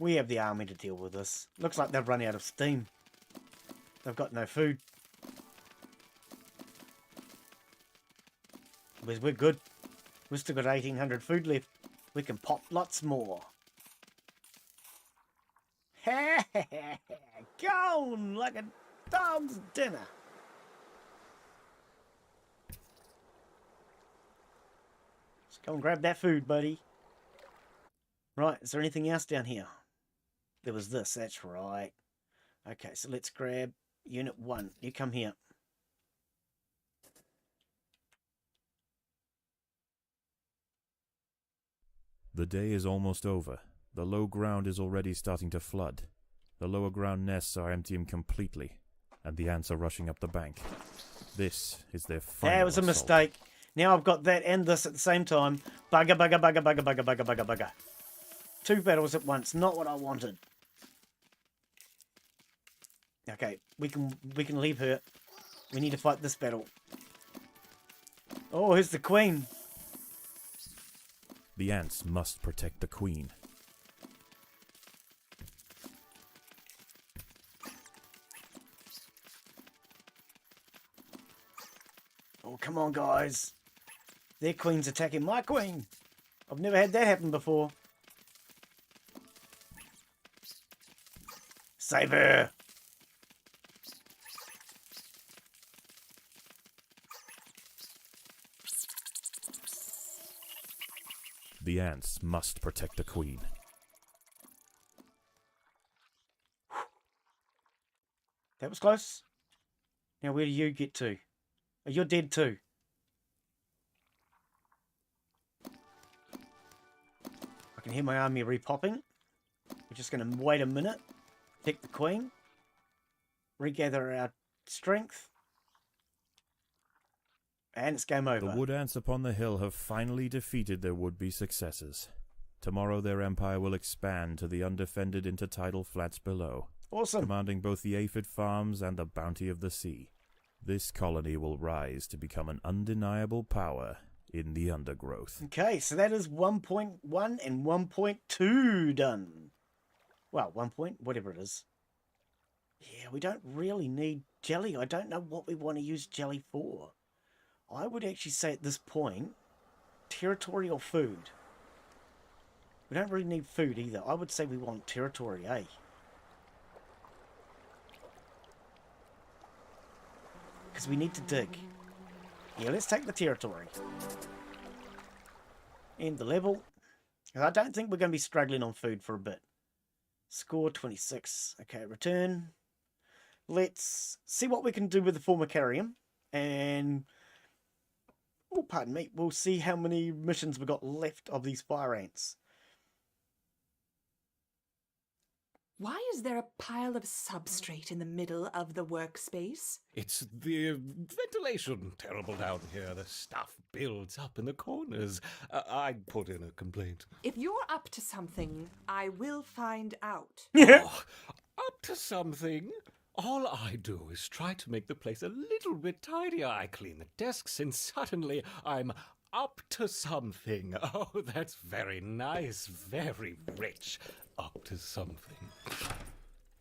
[SPEAKER 1] We have the army to deal with this. Looks like they've run out of steam. They've got no food. We're good. We've still got 1,800 food left. We can pop lots more. Gone like a dog's dinner. Let's go and grab that food, buddy. Right, is there anything else down here? There was this, that's right. Okay, so let's grab Unit 1. You come here.
[SPEAKER 5] The day is almost over. The low ground is already starting to flood. The lower ground nests are emptying completely, and the ants are rushing up the bank. This is their final
[SPEAKER 1] That was a
[SPEAKER 5] assault.
[SPEAKER 1] mistake. Now I've got that and this at the same time. Bugger, bugger, bugger, bugger, bugger, bugger, bugger, bugger. 2 battles at once, not what I wanted. Okay, we can leave her. We need to fight this battle. Oh, here's the queen.
[SPEAKER 5] The ants must protect the queen.
[SPEAKER 1] Oh, come on, guys. Their queen's attacking my queen. I've never had that happen before. Save her.
[SPEAKER 5] The ants must protect the queen.
[SPEAKER 1] That was close. Now where do you get to? Oh, you're dead too. I can hear my army repopping. We're just going to wait a minute. Pick the queen. Regather our strength. And it's game over.
[SPEAKER 5] The wood ants upon the hill have finally defeated their would-be successors. Tomorrow their empire will expand to the undefended intertidal flats below,
[SPEAKER 1] Awesome.
[SPEAKER 5] commanding both the aphid farms and the bounty of the sea. This colony will rise to become an undeniable power in the undergrowth.
[SPEAKER 1] Okay, so that is 1.1 and 1.2 done. Well, 1 point, whatever it is. Yeah, we don't really need jelly. I don't know what we want to use jelly for. I would actually say at this point, territory or food. We don't really need food either. I would say we want territory, eh? Because we need to dig. Yeah, let's take the territory. And the level. I don't think we're going to be struggling on food for a bit. Score 26. Okay, return. Let's see what we can do with the Formicarium. And... oh, pardon me. We'll see how many missions we've got left of these fire ants.
[SPEAKER 3] Why is there a pile of substrate in the middle of the workspace?
[SPEAKER 2] It's the ventilation terrible down here. The stuff builds up in the corners. I'd put in a complaint.
[SPEAKER 3] If you're up to something, I will find out.
[SPEAKER 2] Oh, up to something? All I do is try to make the place a little bit tidier. I clean the desks and suddenly I'm up to something. Oh, that's very nice, very rich. Up to something.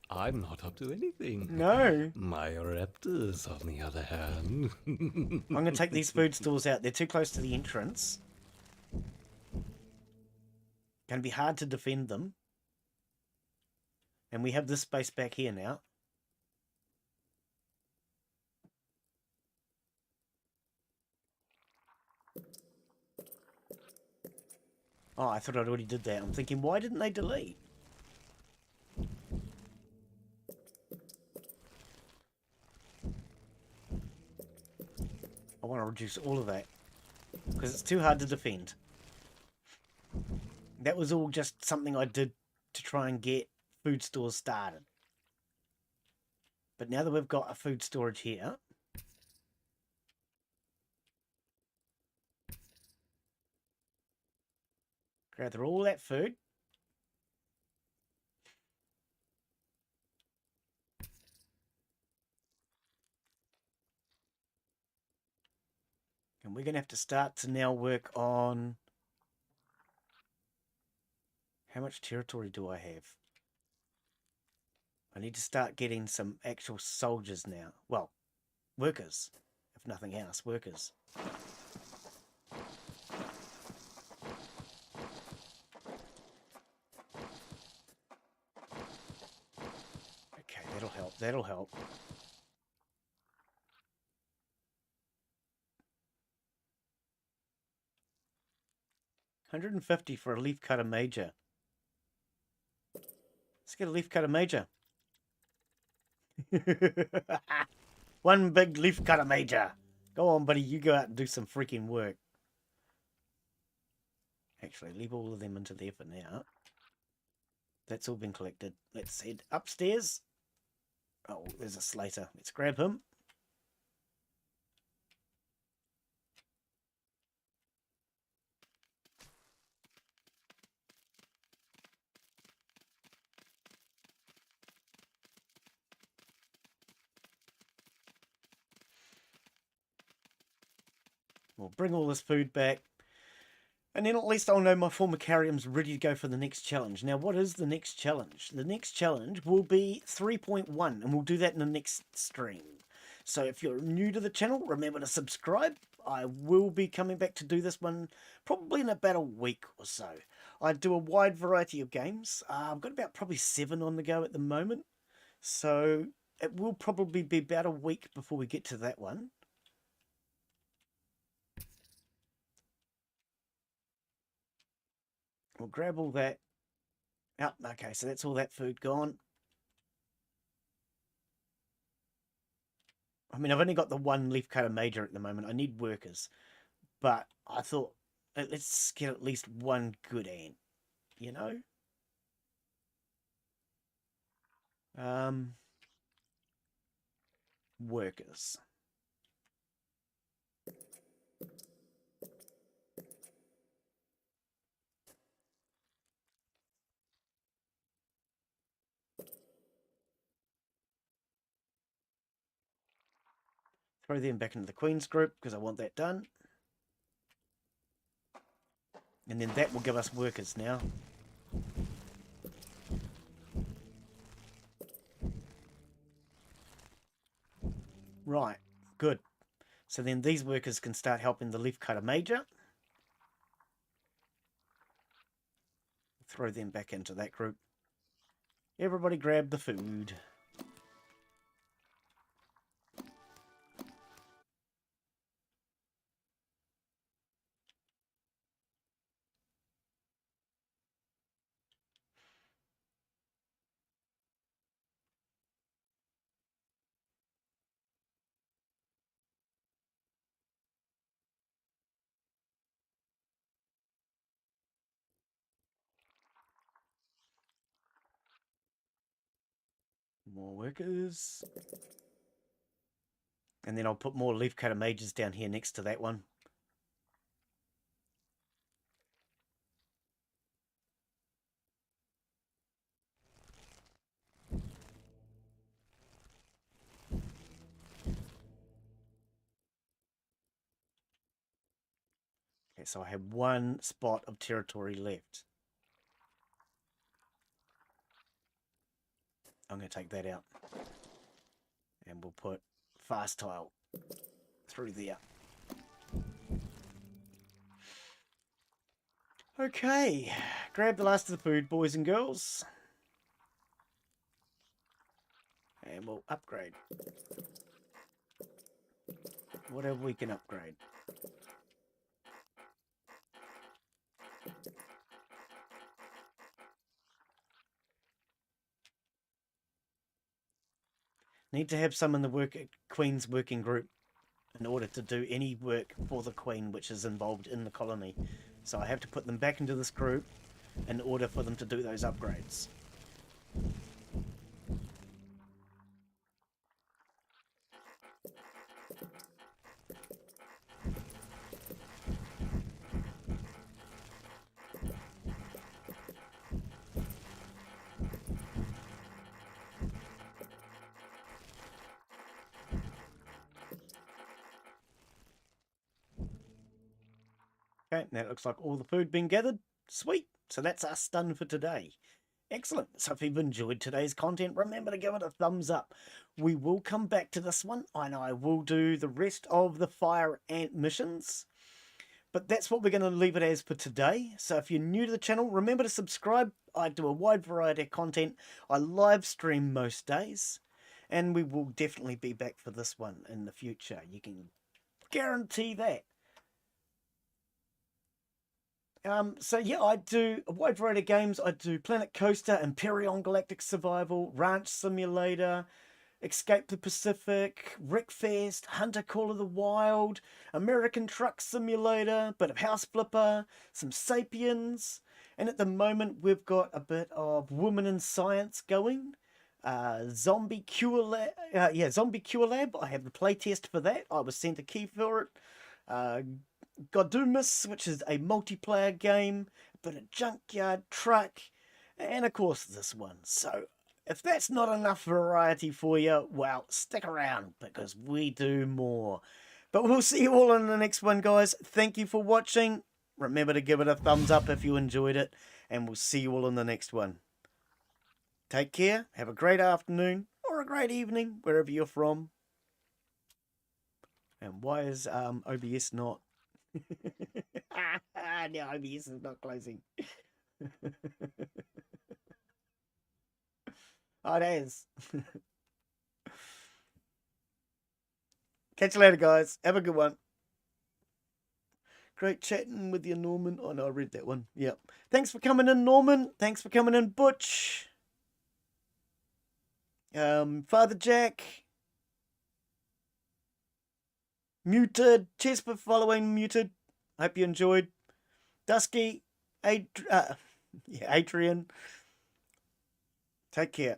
[SPEAKER 2] I'm not up to anything.
[SPEAKER 1] No.
[SPEAKER 2] My raptors, on the other hand.
[SPEAKER 1] I'm going to take these food stores out. They're too close to the entrance. Going to be hard to defend them. And we have this space back here now. Oh, I thought I'd already did that. I'm thinking, why didn't they delete? I want to reduce all of that. Because it's too hard to defend. That was all just something I did to try and get food stores started. But now that we've got a food storage here... gather all that food. And we're going to have to start to now work on... how much territory do I have? I need to start getting some actual soldiers now. Well, workers. If nothing else, workers. That'll help. $150 for a leaf cutter major. Let's get a leaf cutter major. One big leaf cutter major. Go on, buddy. You go out and do some freaking work. Actually, leave all of them into there for now. That's all been collected. Let's head upstairs. Oh, there's a Slater. Let's grab him. We'll bring all this food back. And then at least I'll know my former Formicarium's ready to go for the next challenge. Now, what is the next challenge? The next challenge will be 3.1, and we'll do that in the next stream. So if you're new to the channel, remember to subscribe. I will be coming back to do this one probably in about a week or so. I do a wide variety of games. I've got about probably 7 on the go at the moment. So it will probably be about a week before we get to that one. We'll grab all that. Oh, okay, so that's all that food gone. I mean, I've only got the one leaf cutter major at the moment. I need workers. But I thought, let's get at least one good ant, you know? Workers. Throw them back into the Queen's group because I want that done. And then that will give us workers now. Right, good. So then these workers can start helping the leaf cutter major. Throw them back into that group. Everybody grab the food. More workers. And then I'll put more leaf cutter majors down here next to that one. Okay, so I have one spot of territory left. I'm going to take that out. And we'll put fast tile through there. Okay, grab the last of the food, boys and girls. And we'll upgrade. Whatever we can upgrade. Need to have some in the Queen's working group in order to do any work for the Queen which is involved in the colony. So I have to put them back into this group in order for them to do those upgrades. Okay, that looks like all the food being gathered. Sweet. So that's us done for today. Excellent. So if you've enjoyed today's content, remember to give it a thumbs up. We will come back to this one, and I will do the rest of the fire ant missions. But that's what we're going to leave it as for today. So if you're new to the channel, remember to subscribe. I do a wide variety of content. I live stream most days. And we will definitely be back for this one in the future. You can guarantee that. So yeah, I do a wide variety of games. I do Planet Coaster, Imperion Galactic Survival, Ranch Simulator, Escape the Pacific, Wreckfest, Hunter Call of the Wild, American Truck Simulator, bit of House Flipper, some Sapiens, and at the moment we've got a bit of Women in Science going. Zombie Cure Lab, Zombie Cure Lab. I have the playtest for that. I was sent a key for it. Godumus, which is a multiplayer game, a bit of Junkyard Truck, and of course this one. So if that's not enough variety for you, well, stick around because we do more. But we'll see you all in the next one, guys. Thank you for watching. Remember to give it a thumbs up if you enjoyed it, and we'll see you all in the next one. Take care, have a great afternoon, or a great evening, wherever you're from. And why is OBS not... No, OBS is not closing. Oh, it is. Catch you later, guys. Have a good one. Great chatting with you, Norman. Oh, no, I read that one. Yep. Thanks for coming in, Norman. Thanks for coming in, Butch. Father Jack. Muted. Cheers for following, Muted. Hope you enjoyed. Dusky. Adrian. Take care.